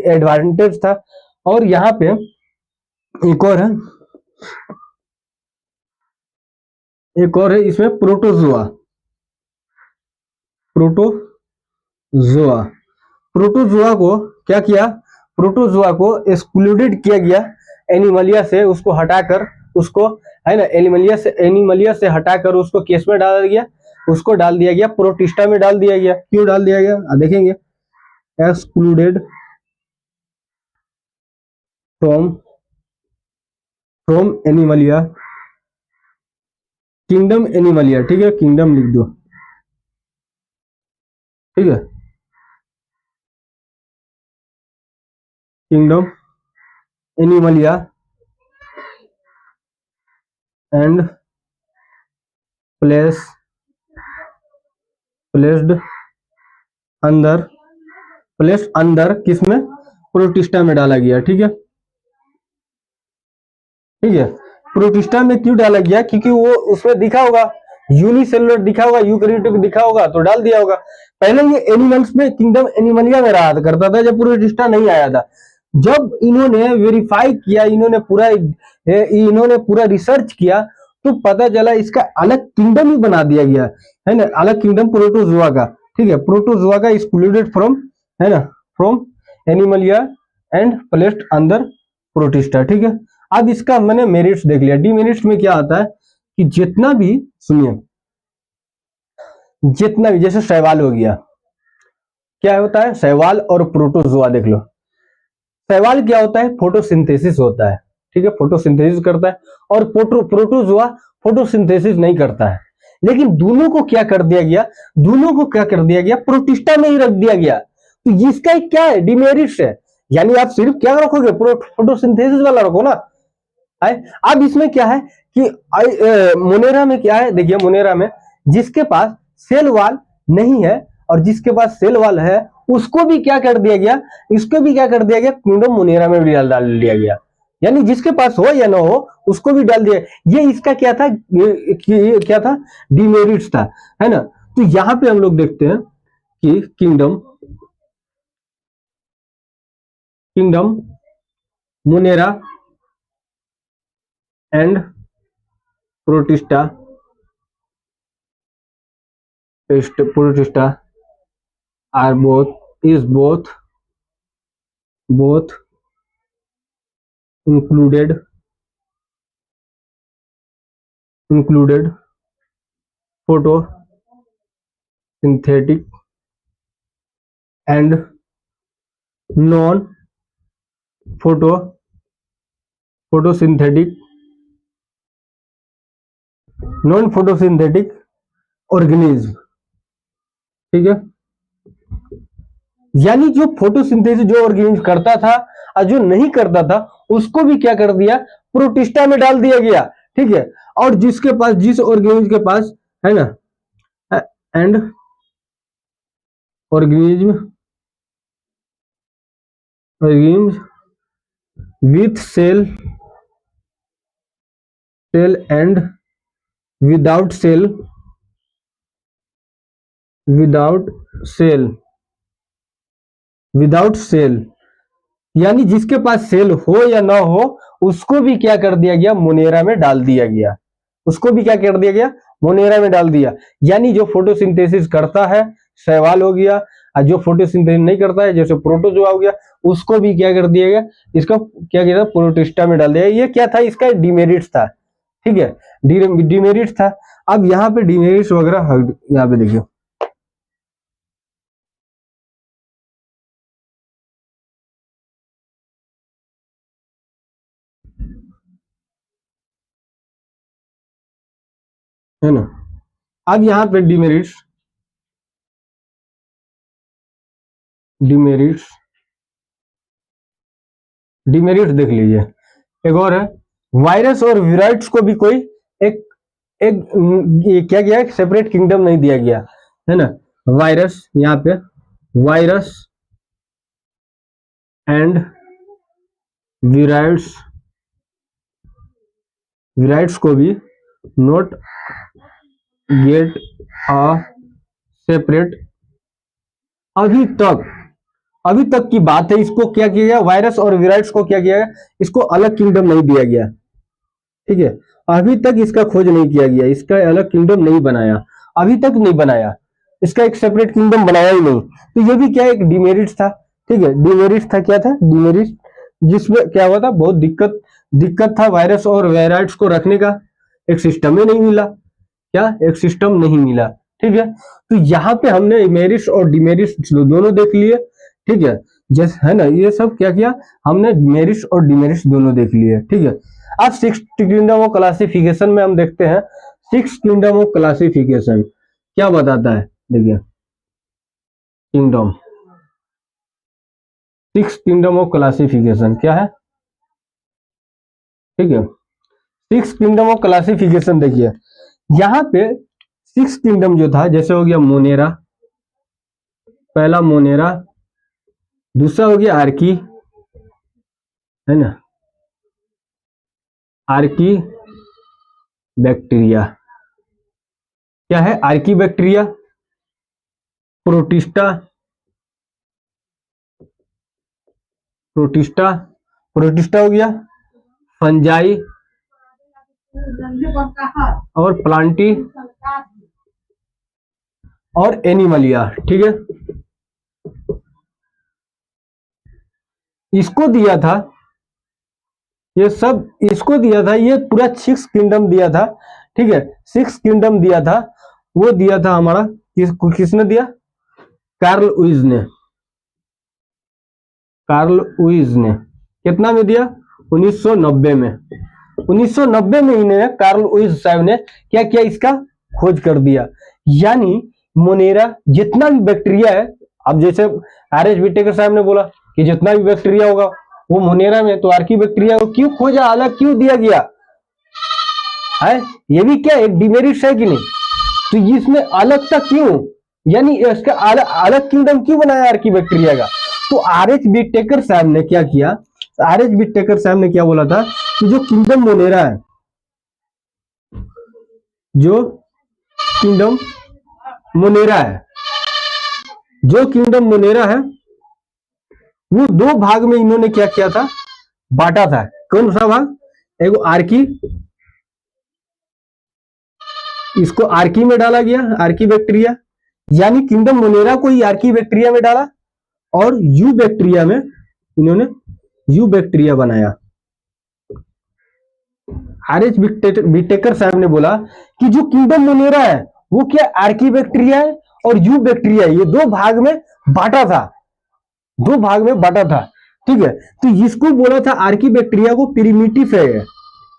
एडवांटेज था। और यहाँ पे एक और है, एक और है इसमें, प्रोटोजोआ। प्रोटोजोआ प्रोटोजोआ को क्या किया, प्रोटोजोआ को एक्सक्लूडेड किया गया एनिमलिया से, उसको हटाकर, उसको, है ना, एनिमलिया से हटाकर उसको केस में डाल दिया, उसको डाल दिया गया प्रोटिस्टा में डाल दिया गया। क्यों डाल दिया गया, देखेंगे। Excluded from from Animalia, kingdom Animalia, ठीक है, किंगडम लिख दो, ठीक है, kingdom Animalia and place placed अंदर, प्लेस्ड अंदर किसमें, प्रोटिस्टा में डाला गया, ठीक है, ठीक है। प्रोटिस्टा में क्यों डाला गया, क्योंकि वो उसमें दिखा होगा यूनिसेलुलर, दिखा होगा यूकैरियोटिक, दिखा होगा तो डाल दिया होगा। पहले ये एनिमल्स में किंगडम एनिमलिया में रहा करता था, जब प्रोटिस्टा नहीं आया था। जब इन्होंने वेरीफाई किया, इन्होंने पूरा रिसर्च किया, तो पता चला इसका अलग किंगडम ही बना दिया गया, है ना, अलग किंगडम प्रोटोजोआ का, ठीक है, प्रोटोजोआ का एक्सक्लूडेड फ्रॉम, है ना, from Animalia and placed under protista, ठीक है। अब इसका मैंने मेरिट्स देख लिया। डीमेरिट्स में क्या आता है कि जितना भी, सुनिए, जितना भी, जैसे शैवाल हो गया, क्या होता है, शैवाल और प्रोटोजोआ देख लो। शैवाल क्या होता है, फोटोसिंथेसिस होता है, ठीक है, फोटोसिंथेसिस करता है। और प्रोटोजोआ फोटोसिंथेसिस नहीं करता है। लेकिन दोनों को क्या कर दिया गया, दोनों को क्या कर दिया गया, प्रोटिस्टा में ही रख दिया गया। तो इसका क्या है, डिमेरिट्स है। यानी आप सिर्फ क्या रखोगे, फोटोसिंथेसिस वाला रखो ना। है। अब इसमें क्या है कि मोनेरा में क्या है, देखिए मोनेरा में जिसके पास सेल वॉल नहीं है और जिसके पास सेल वॉल है, उसको भी क्या कर दिया गया, इसको भी क्या कर दिया गया, किंगडम मोनेरा में भी डाल दिया गया। यानी जिसके पास हो या ना हो, उसको भी डाल दिया। ये इसका क्या था, ये क्या था, डिमेरिट्स था, है ना। तो यहां पे हम लोग देखते हैं कि kingdom kingdom Monera and protista protista are both included photosynthetic and non photo photosynthetic non photosynthetic organism, ठीक है। यानी जो फोटोसिंथेसिस जो ऑर्गेनिज्म करता था और जो नहीं करता था, उसको भी क्या कर दिया, प्रोटिस्टा में डाल दिया गया, ठीक है। और जिसके पास, जिस ऑर्गेनिज्म के पास, है ना, and organism with cell and without cell, without cell, यानी जिसके पास सेल हो या ना हो उसको भी क्या कर दिया गया, मोनेरा में डाल दिया गया, उसको भी क्या कर दिया गया, मोनेरा में डाल दिया। यानी जो फोटोसिंथेसिस करता है शैवाल हो गया, और जो फोटोसिंथेसिस नहीं करता है जैसे प्रोटोजोआ हो गया, उसको भी क्या कर दिया गया, इसको क्या किया था, प्रोटिस्टा में डाल दिया। ये क्या था, इसका डिमेरिट्स था, ठीक है, डिमेरिट्स था। अब यहाँ पे डिमेरिट्स वगैरह यहाँ पे देखिए, है ना। अब यहाँ पे डिमेरिट्स देख लीजिए। एक और है, वायरस और विराइट्स को भी कोई एक ये क्या गया, सेपरेट किंगडम नहीं दिया गया, है ना। वायरस, यहाँ पे वायरस एंड विराइट्स को भी नॉट गेट अ सेपरेट, अभी तक की बात है, इसको क्या किया गया, वायरस और विराइट्स को क्या किया गया, इसको अलग किंगडम नहीं दिया गया, ठीक है। अभी तक इसका खोज नहीं किया गया, इसका अलग किंगडम नहीं बनाया, अभी तक नहीं बनाया, इसका एक सेपरेट किंगडम बनाया ही नहीं। तो ये भी क्या एक डिमेरिट्स था, ठीक है, डिमेरिट्स था, क्या था, डिमेरिट्स, जिसमें क्या हुआ था, बहुत दिक्कत था वायरस और वायराइट्स को रखने का, एक सिस्टम ही नहीं मिला, क्या एक सिस्टम नहीं मिला, ठीक है। तो यहाँ पे हमने मेरिट्स और डिमेरिट्स दोनों देख लिए, ठीक है, जैसे है ना, ये सब क्या किया हमने, मेरिट्स और डिमेरिट्स दोनों देख लिए, ठीक है। अब सिक्स किंगडम ऑफ क्लासिफिकेशन में हम देखते हैं, सिक्स किंगडम ऑफ क्लासिफिकेशन क्या बताता है, देखिए kingdom, six kingdom of classification क्या है, ठीक है। सिक्स किंगडम ऑफ क्लासिफिकेशन देखिए, यहाँ पे सिक्स किंगडम जो था, जैसे हो गया मोनेरा, पहला मोनेरा, दूसरा हो गया आर्की, है ना, आर्की बैक्टीरिया, क्या है, आर्की बैक्टीरिया, प्रोटिस्टा हो गया, फंजाई और प्लांटी और एनिमलिया, ठीक है। इसको दिया था, ये सब इसको दिया था, ये पूरा सिक्स किंगडम दिया था, ठीक है, सिक्स किंगडम दिया था, वो दिया था हमारा, किसने दिया, कार्ल उइज ने कितना में दिया, 1990 में, 1990 में इन्हें कार्ल उइज साहब ने क्या किया, इसका खोज कर दिया। यानी मोनेरा जितना भी बैक्टीरिया है, अब जैसे आर.एच. विटेकर साहब ने बोला कि जितना भी बैक्टीरिया होगा वो मोनेरा में, तो आर्की बैक्टीरिया को क्यों खोजा, अलग क्यों दिया गया है, ये भी क्या एक डिमेरिट्स है कि नहीं। तो इसमें अलग था क्यों, यानी इसका अलग किंगडम क्यों बनाया आर्की बैक्टीरिया का। तो आर.एच. विटेकर साहब ने क्या किया, आर.एच. विटेकर साहब ने क्या बोला था कि जो किंगडम मोनेरा है, जो किंगडम मोनेरा है, वो दो भाग में इन्होंने क्या किया था, बांटा था। कौन सा भाग, एगो आर्की, इसको आर्की में डाला गया, आर्की बैक्टीरिया, यानी किंगडम मोनेरा को ही आर्की बैक्टीरिया में डाला, और यू बैक्टीरिया में इन्होंने यू बैक्टीरिया बनाया। आर.एच. विटेकर साहब ने बोला कि जो किंगडम मोनेरा है वो क्या आर्की बैक्टीरिया है और यू बैक्टीरिया, ये दो भाग में बांटा था, ठीक है। तो इसको बोला था आर्की बैक्टीरिया को प्रिमिटिव है,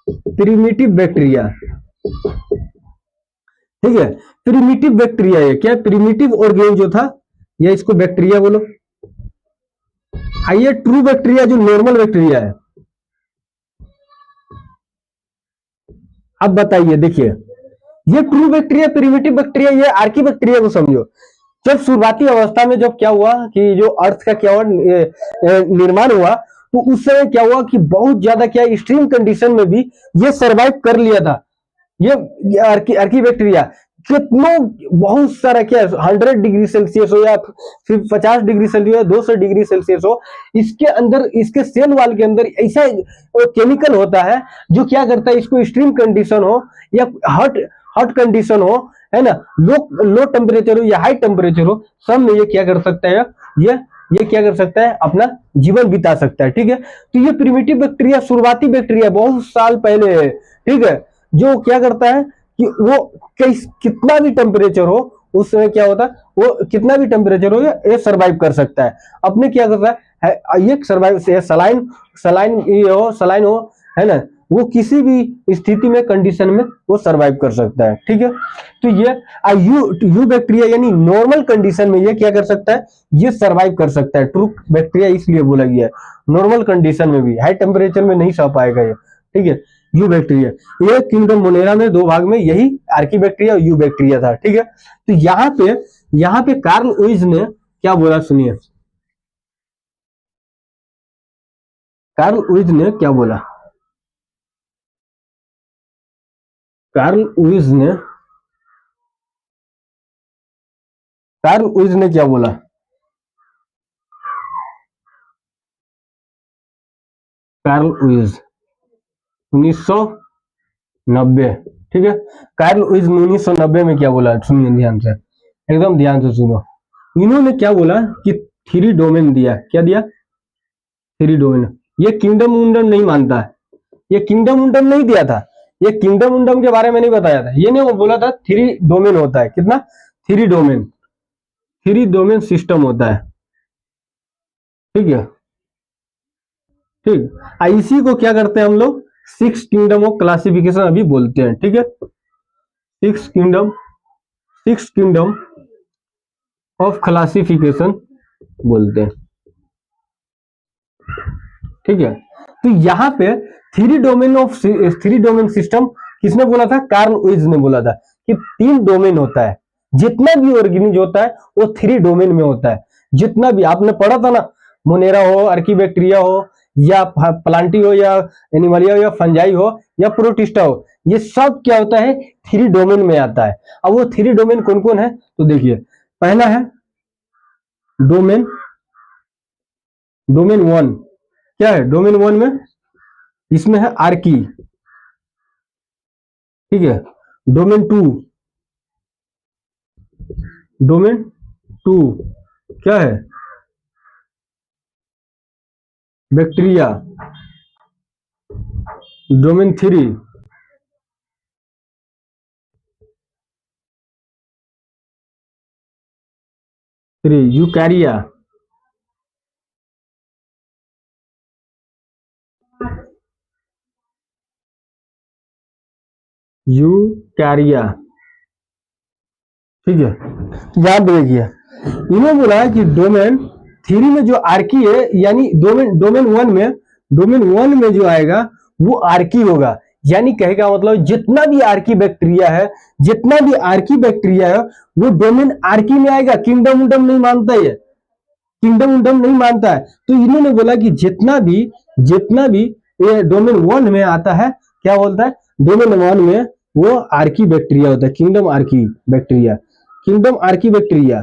प्रिमिटिव बैक्टीरिया, ठीक है, प्रिमिटिव बैक्टीरिया है, क्या प्रिमिटिव ऑर्गेन जो था, या इसको बैक्टीरिया बोलो, ये ट्रू बैक्टीरिया जो नॉर्मल बैक्टीरिया है। अब बताइए, देखिए ये ट्रू बैक्टीरिया, प्रिमिटिव बैक्टीरिया, ये आर्की बैक्टीरिया को समझो। जब शुरुआती अवस्था में जब क्या हुआ कि जो अर्थ का क्या हुआ, निर्माण हुआ, तो उस समय क्या हुआ कि बहुत ज्यादा क्या एक्सट्रीम कंडीशन में भी ये सरवाइव कर लिया था। ये अर्की बैक्टीरिया कितनों बहुत सारा क्या 100 डिग्री सेल्सियस हो या फिर 50 डिग्री सेल्सियस हो, 200 डिग्री सेल्सियस हो, इसके अंदर इसके सेल वाल के अंदर ऐसा केमिकल होता है जो क्या करता है, इसको एक्सट्रीम कंडीशन हो या हॉट हॉट कंडीशन हो, है ना, लो लो टेम्परेचर हो या हाई टेम्परेचर हो, सब में ये क्या कर सकता है, ये क्या कर सकता है, अपना जीवन बिता सकता है। ठीक है, तो ये प्रिमिटिव बैक्टीरिया शुरुआती बैक्टीरिया बहुत साल पहले है। ठीक है, जो क्या करता है कि वो कितना भी टेम्परेचर हो उस समय क्या होता है, वो कितना भी टेम्परेचर हो ये सर्वाइव कर सकता है। अपने क्या करता है ये सर्वाइव से सलाइन सलाइन हो, है ना, वो किसी भी स्थिति में कंडीशन में वो सर्वाइव कर सकता है। ठीक है, तो ये यू बैक्टीरिया यानी नॉर्मल कंडीशन में ये क्या कर सकता है, ये सर्वाइव कर सकता है। ट्रू बैक्टीरिया इसलिए बोला गया है, नॉर्मल कंडीशन में भी, हाई टेम्परेचर में नहीं सह पाएगा ये। ठीक है, यू बैक्टीरिया, ये किंगडम मोनेरा में दो भाग में यही आर्की बैक्टीरिया और यू बैक्टीरिया था। ठीक है, तो यहाँ पे कार्ल लुईस ने क्या बोला सुनिए, कार्ल लुईस ने क्या बोला, कार्ल लुईस ने क्या बोला, कार्ल लुईस 1990। ठीक है, कार्ल लुईस ने 1990 में क्या बोला, सुनिए ध्यान से, एकदम ध्यान से सुनो। इन्होंने क्या बोला कि थ्री डोमेन दिया, क्या दिया, थ्री डोमेन। ये किंगडम उंडम नहीं मानता है, ये किंगडम उंडम नहीं दिया था, ये किंगडम उंडम के बारे में नहीं बताया था, ये नहीं बोला था थ्री डोमेन होता है, कितना, थ्री डोमेन सिस्टम होता है। ठीक है, ठीक, इसी को क्या करते हैं हम लोग, सिक्स किंगडम ऑफ क्लासिफिकेशन अभी बोलते हैं। ठीक है, सिक्स किंगडम ऑफ क्लासिफिकेशन बोलते हैं। ठीक है, तो यहाँ पे थ्री डोमेन सिस्टम किसने बोला था, कार्ल लुईस ने बोला था कि तीन डोमेन होता है, जितना भी ऑर्गेनिज होता है वो थ्री डोमेन में होता है। जितना भी आपने पढ़ा था ना, मोनेरा हो, अर्कीबैक्टीरिया हो, या प्लांटी हो, या एनिमलिया हो, या फंजाई हो, या प्रोटिस्टा हो, ये सब क्या होता है, थ्री डोमेन में आता है। अब वो थ्री डोमेन कौन कौन है, तो देखिए, पहला है डोमेन डोमेन वन, क्या है डोमेन वन में, इसमें है आर्की। ठीक है, डोमेन टू क्या है, बैक्टीरिया। Domain three यूकैरिया। ठीक है, याद रखिए, इन्होंने बोला कि डोमेन थ्री में जो आर्की है, यानी डोमेन वन में जो आएगा वो आर्की होगा, यानी कहेगा मतलब जितना भी आर्की बैक्टीरिया है वो डोमेन आर्की में आएगा। किंगडम उंडम नहीं मानता है, किंगडम उंडम नहीं मानता है। तो इन्होंने बोला कि जितना भी ये डोमेन वन में आता है, क्या बोलता है, डोमेन वन में वो आर्की बैक्टीरिया होता है, किंगडम आर्की बैक्टीरिया। क्या, किंगडम आर्की बैक्टीरिया।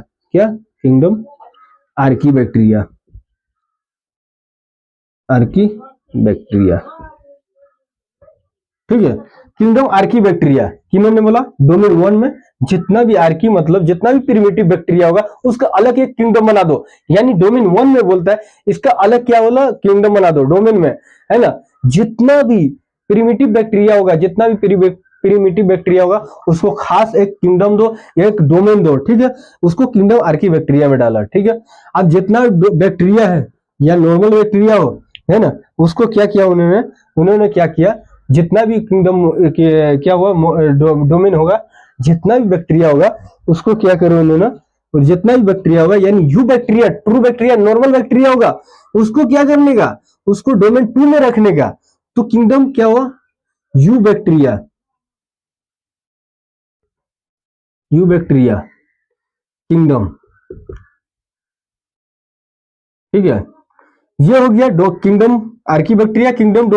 ठीक है, किंगडम आर्की बैक्टीरिया, किन्होंने बोला डोमेन वन में जितना भी आर्की मतलब जितना भी प्रिमिटिव बैक्टीरिया होगा उसका अलग एक किंगडम बना दो, यानी डोमेन वन में बोलता है इसका अलग क्या बोला, किंगडम बना दो डोमेन में, है ना। जितना भी प्रिमिटिव बैक्टीरिया होगा, प्रिमिटिव बैक्टीरिया होगा उसको खास एक किंगडम दो, एक डोमेन दो। ठीक है, उसको किंगडम आर्की बैक्टीरिया में डाला। ठीक है, अब जितना बैक्टीरिया है या नॉर्मल बैक्टीरिया हो, है ना, उसको क्या किया उन्होंने क्या किया, जितना भी किंगडम क्या हुआ डोमेन होगा, जितना भी बैक्टीरिया होगा उसको क्या करो उन्होंने, और जितना भी बैक्टीरिया होगा यानी you bacteria, true bacteria, normal bacteria होगा, उसको क्या करने का, उसको डोमेन टू में रखने का। तो किंगडम क्या हुआ, यू बैक्टीरिया किंगडम। ठीक है, ये हो गया डो kingdom archaebacteria, kingdom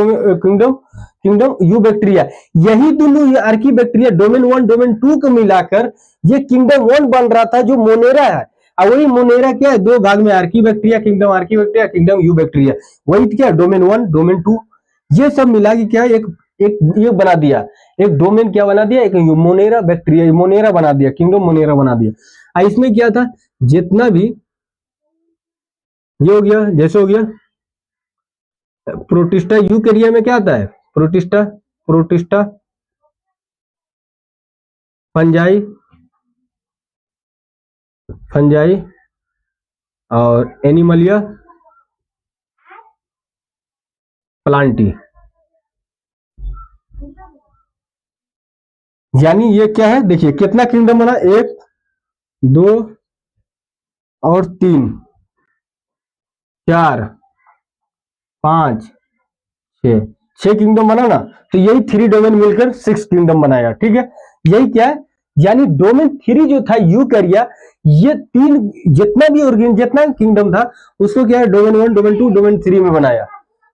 kingdom eubacteria. यही दोनों ये आर्कीबैक्टीरिया डोमेन 1 डोमेन 2 को मिलाकर ये किंगडम 1 बन रहा था, जो मोनेरा है। और वही मोनेरा क्या है, दो भाग में आर्कीबैक्टीरिया, किंगडम यूबैक्टीरिया। वही क्या, डोमेन 1 डोमेन 2, ये सब मिला के क्या एक एक ये बना दिया, एक डोमेन क्या बना दिया, एक मोनेरा बैक्टीरिया, मोनेरा बना दिया, किंगडम मोनेरा बना दिया। इसमें क्या था, जितना भी ये हो गया, जैसे हो गया प्रोटिस्टा यूकेरिया में क्या आता है, प्रोटिस्टा प्रोटिस्टा फंजाई फंजाई और एनिमलिया प्लांटी। यानी ये क्या है, देखिए कितना किंगडम बना, 1 2 और 3 4 5 6 6 किंगडम बना ना। तो यही 3 डोमेन मिलकर 6 किंगडम बनाएगा, ठीक है। यही क्या है, यानी डोमेन 3 जो था यूकैरिया, ये तीन जितना भी ऑर्गेन जितना भी किंगडम था उसको क्या है, डोमेन 1 डोमेन 2 डोमेन 3 में बनाया।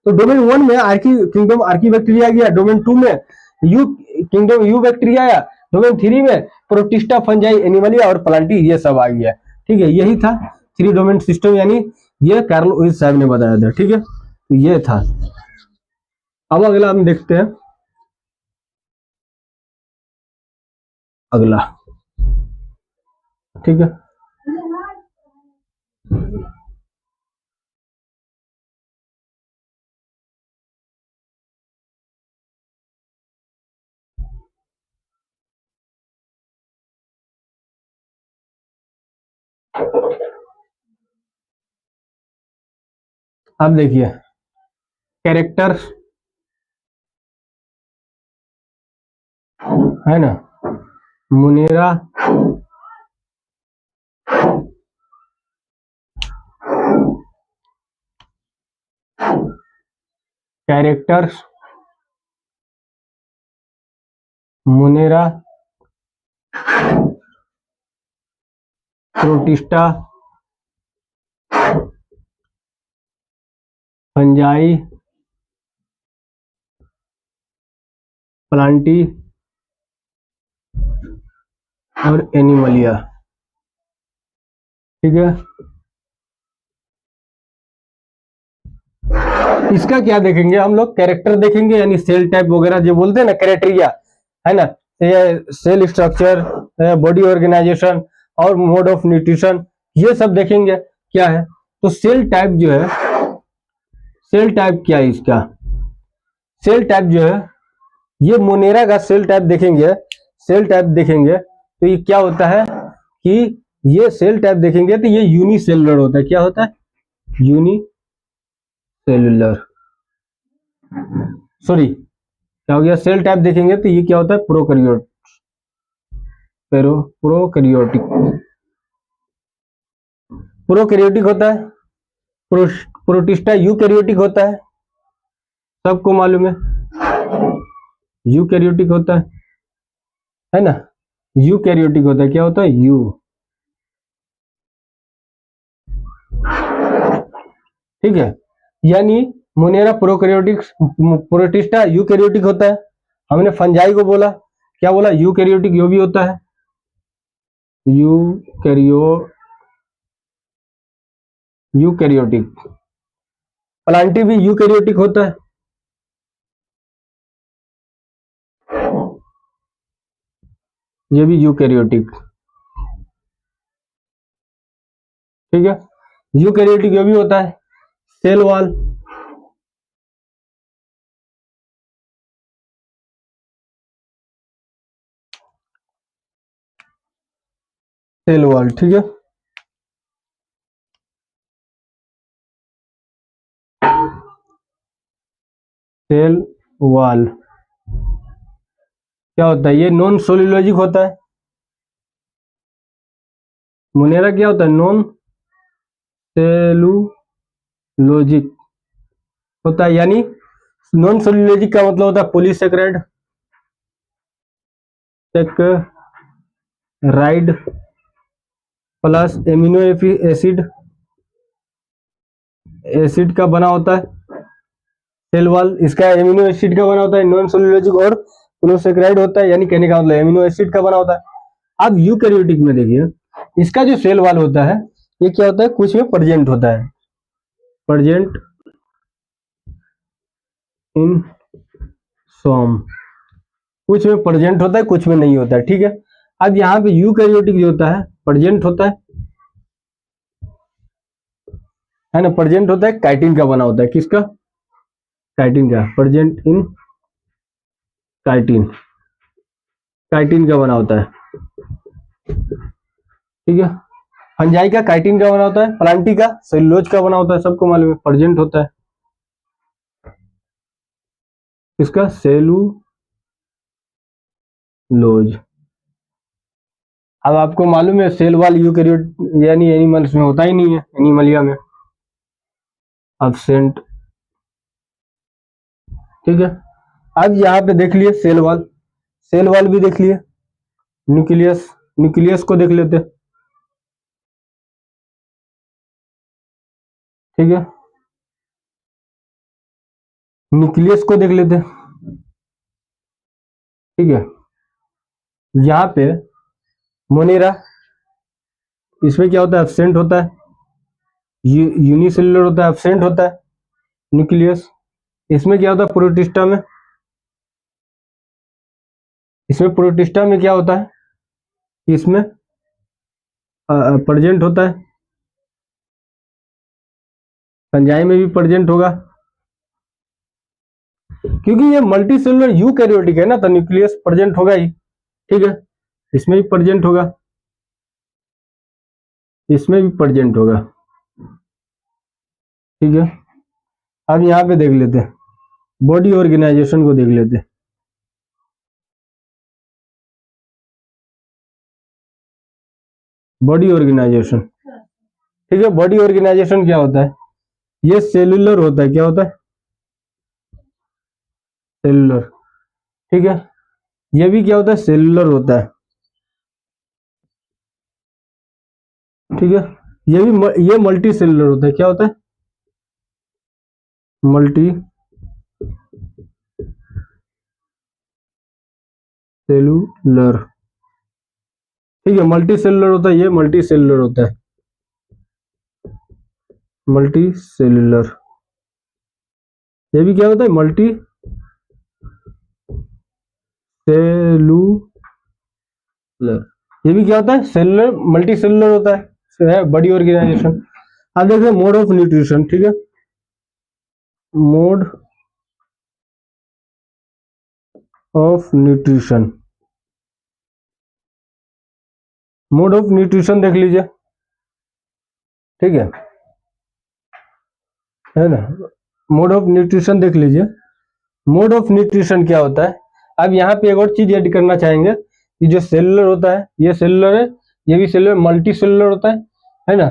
तो डोमेन 1 में आर्की बैक्टीरिया गया, डोमेन 2 में यू किंगडम यू बैक्टीरिया आया, डोमेन 3 में प्रोटिस्टा फंजाई एनिमलिया और प्लांटी, ये सब आ गया, ठीक है। यही था 3 डोमेन सिस्टम, यानी ये कार्ल ओइस साहब ने बताया था, ठीक है। तो ये था। अब अगला हम देखते हैं, अगला, ठीक है। अब देखिए कैरेक्टर है ना, मुनेरा कैरेक्टर्स मुनेरा प्रोटिस्टा फंजाई प्लांटी और एनिमलिया, ठीक है। इसका क्या देखेंगे हम लोग, कैरेक्टर देखेंगे, यानी सेल टाइप वगैरह जो बोलते हैं ना, क्राइटेरिया है ना, सेल स्ट्रक्चर, बॉडी ऑर्गेनाइजेशन और मोड ऑफ न्यूट्रिशन, ये सब देखेंगे क्या है। तो सेल टाइप जो है, सेल टाइप क्या है इसका, सेल टाइप जो है, ये मोनेरा का सेल टाइप देखेंगे, सेल टाइप देखेंगे तो ये क्या होता है कि ये सेल टाइप देखेंगे तो ये यूनिसेलुलर होता है। क्या होता है, यूनिसेलुलर, सॉरी क्या हो गया, सेल टाइप देखेंगे तो ये क्या होता है, प्रोकैरियोटिक प्रोकैरियोटिक होता है। प्रोटिस्टा यूकैरियोटिक होता है, सबको मालूम है, यूकैरियोटिक होता है ना, यूकैरियोटिक होता है, क्या होता है, यू, ठीक है। यानी मोनेरा प्रोकैरियोटिक, प्रोटिस्टा यूकैरियोटिक होता है। हमने फंजाई को बोला, क्या बोला, यूकैरियोटिक, यो भी होता है, यूकैरियोटिक। प्लांटी भी यूकैरियोटिक होता है, ये भी यूकैरियोटिक, ठीक है। यूकैरियोटिक ये भी होता है। सेल वॉल, सेल वॉल, ठीक है। सेल वॉल क्या होता है, ये नॉन सोलियोलॉजिक होता है। मोनेरा क्या होता है, नॉन सेलुलोजिक होता है, यानी नॉन सोलियोलॉजिक का मतलब होता है polysaccharide, saccharide plus amino acid acid का बना होता है सेल वॉल, इसका एमिनो एसिड का बना होता है, नॉन सेलुलोजिक और मोनोसेकेराइड होता है, यानी कहने का मतलब एमिनो एसिड का बना होता है। अब यूकैरियोटिक में देखिए, इसका जो सेल वॉल होता है ये क्या होता है, कुछ में प्रेजेंट होता है, प्रेजेंट इन सॉम, कुछ में प्रेजेंट होता है कुछ में नहीं होता है, ठीक है। अब यहाँ पे यूकैरियोटिक जो होता है प्रेजेंट होता है ना, प्रेजेंट होता है, काइटिन का बना होता है, किसका, काइटिन का, प्रेजेंट इन काइटिन, काइटिन का बना होता है, ठीक है। फंजाई का काइटिन का बना होता है, प्लांटी का सेलुलोज का बना होता है, सबको मालूम है, प्रेजेंट होता है, इसका सेलुलोज। अब आपको मालूम है सेल वॉल यूकैरियोट यानी एनिमल्स में होता ही नहीं है, एनिमलिया में एब्सेंट, ठीक है। अब यहाँ पे देख लिए सेल वॉल, सेल वॉल भी देख लिए, न्यूक्लियस, न्यूक्लियस को देख लेते, ठीक है, न्यूक्लियस को देख लेते, ठीक है। यहाँ पे मोनेरा, इसमें क्या होता है, एब्सेंट होता है, यूनिसेलुलर होता है, एब्सेंट होता है न्यूक्लियस। इसमें क्या होता है, प्रोटिस्टा में, इसमें प्रोटिस्टा में क्या होता है, इसमें प्रेजेंट होता है, फंजाई में भी प्रेजेंट होगा, क्योंकि ये मल्टी सेलुलर यूकैरियोटिक है ना, तो न्यूक्लियस प्रेजेंट होगा ही, ठीक है। इसमें भी प्रेजेंट होगा, इसमें भी प्रेजेंट होगा, ठीक है। अब यहाँ पे देख लेते हैं, बॉडी ऑर्गेनाइजेशन को देख लेते हैं, बॉडी ऑर्गेनाइजेशन, ठीक है। बॉडी ऑर्गेनाइजेशन क्या होता है, ये सेलुलर होता है, क्या होता है, सेलुलर, ठीक है। ये भी क्या होता है, सेलुलर होता है, ठीक है। ये मल्टी सेलुलर होता है, क्या होता है, मल्टी सेलुलर, ठीक है। मल्टी सेलुलर होता है, ये मल्टी सेलुलर होता है, मल्टी सेलुलर। ये भी क्या होता है, मल्टी सेलुलर, ये भी क्या होता है, सेलुलर, मल्टी सेलुलर होता है बॉडी ऑर्गेनाइजेशन। अब देखते हैं मोड ऑफ न्यूट्रिशन, ठीक है, mode of nutrition, mode of nutrition देख लीजिए, ठीक है ना। मोड ऑफ न्यूट्रिशन देख लीजिए, मोड ऑफ न्यूट्रिशन क्या होता है। अब यहाँ पे एक और चीज ऐड करना चाहेंगे कि जो सेलुलर होता है ये सेलुलर है, ये भी सेलुलर, मल्टी सेलुलर होता है ना,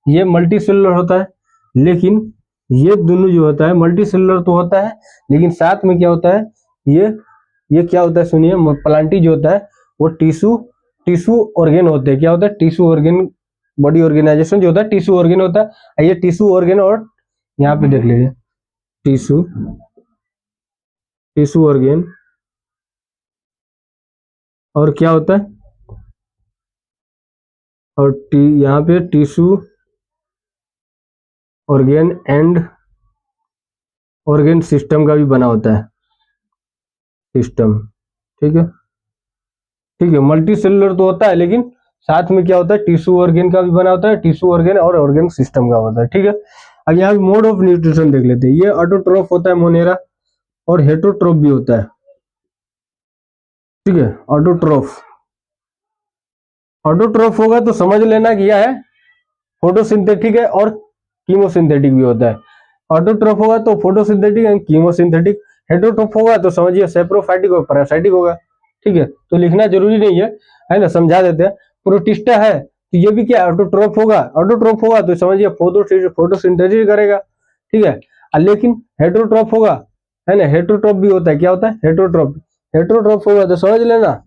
ये मल्टी सेलुलर होता है, लेकिन ये दोनों जो होता है मल्टी सेलुलर तो होता है, लेकिन साथ में क्या होता है, ये क्या होता है, सुनिए, प्लांटी जो होता है वो टिश्यू, टिश्यू ऑर्गेन होते हैं, क्या होता है, टिश्यू ऑर्गेन, बॉडी ऑर्गेनाइजेशन जो होता है टिश्यू ऑर्गेन होता है, ये टिश्यू ऑर्गेन, और यहाँ पे देख लीजिए टिश्यू, टिश्यू ऑर्गेन, और क्या होता है, और यहाँ पे tissue organ and organ system का भी बना होता है, सिस्टम, ठीक है, ठीक है। मल्टी सेलुलर तो होता है, लेकिन साथ में क्या होता है, टिश्यू ऑर्गेन का भी बना होता है, टिश्यू ऑर्गेन और ऑर्गेन सिस्टम का होता है, ठीक है। अब यहाँ मोड ऑफ न्यूट्रिशन देख लेते हैं, ये ऑटोट्रोफ होता है मोनेरा, और हेटरोट्रोफ भी होता है, ठीक है। ऑटोट्रोफ, ऑटोट्रोफ होगा तो समझ लेना कि यह है फोटोसिंथेटिक है और कीमोसिंथेटिक भी होता है। ऑटोट्रोफ होगा तो फोटोसिंथेटिक एंड कीमोसिंथेटिक, हेटरोट्रोफ होगा तो समझिए सेप्रोफाइटिक और पैरासाइटिक होगा, ठीक है। तो लिखना जरूरी नहीं है ना, समझा देते हैं। प्रोटिस्टा है तो ये भी क्या ऑटोट्रोफ होगा, ऑटोट्रोफ होगा तो समझिए फोटोसिंथेसिस करेगा, ठीक है। लेकिन हेटरोट्रोफ होगा, है ना, हेटरोट्रोफ भी होता है, क्या होता है, हेटरोट्रोफ, हेटरोट्रोफ होगा तो समझ लेना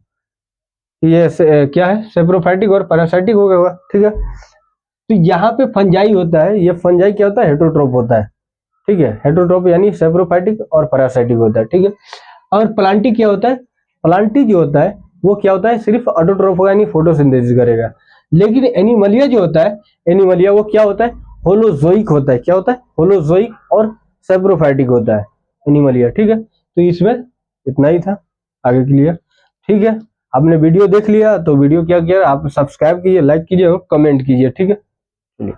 ये क्या है, सेप्रोफाइटिक और पैरासाइटिक हो गया होगा, ठीक है। तो यहाँ पे फंजाई होता है, ये फंजाई क्या होता है, हेटरोट्रोप होता है, ठीक है। हेटरोट्रोप यानी सैप्रोफाइटिक और पैरासाइटिक होता है, ठीक है। और प्लांटिक क्या होता है, प्लांटिक जो होता है वो क्या होता है, सिर्फ ऑटोट्रोफ होगा यानी फोटोसिंथेसिस करेगा। लेकिन एनिमलिया जो होता है, एनिमलिया वो क्या होता है, होलोजोइक होता है। क्या होता है, होलोजोइक और सैप्रोफाइटिक होता है एनिमलिया, ठीक है। तो इसमें इतना ही था आगे के लिए, ठीक है। आपने वीडियो देख लिया तो वीडियो क्या किया, आप सब्सक्राइब कीजिए, लाइक कीजिए और कमेंट कीजिए, ठीक है। चलिए।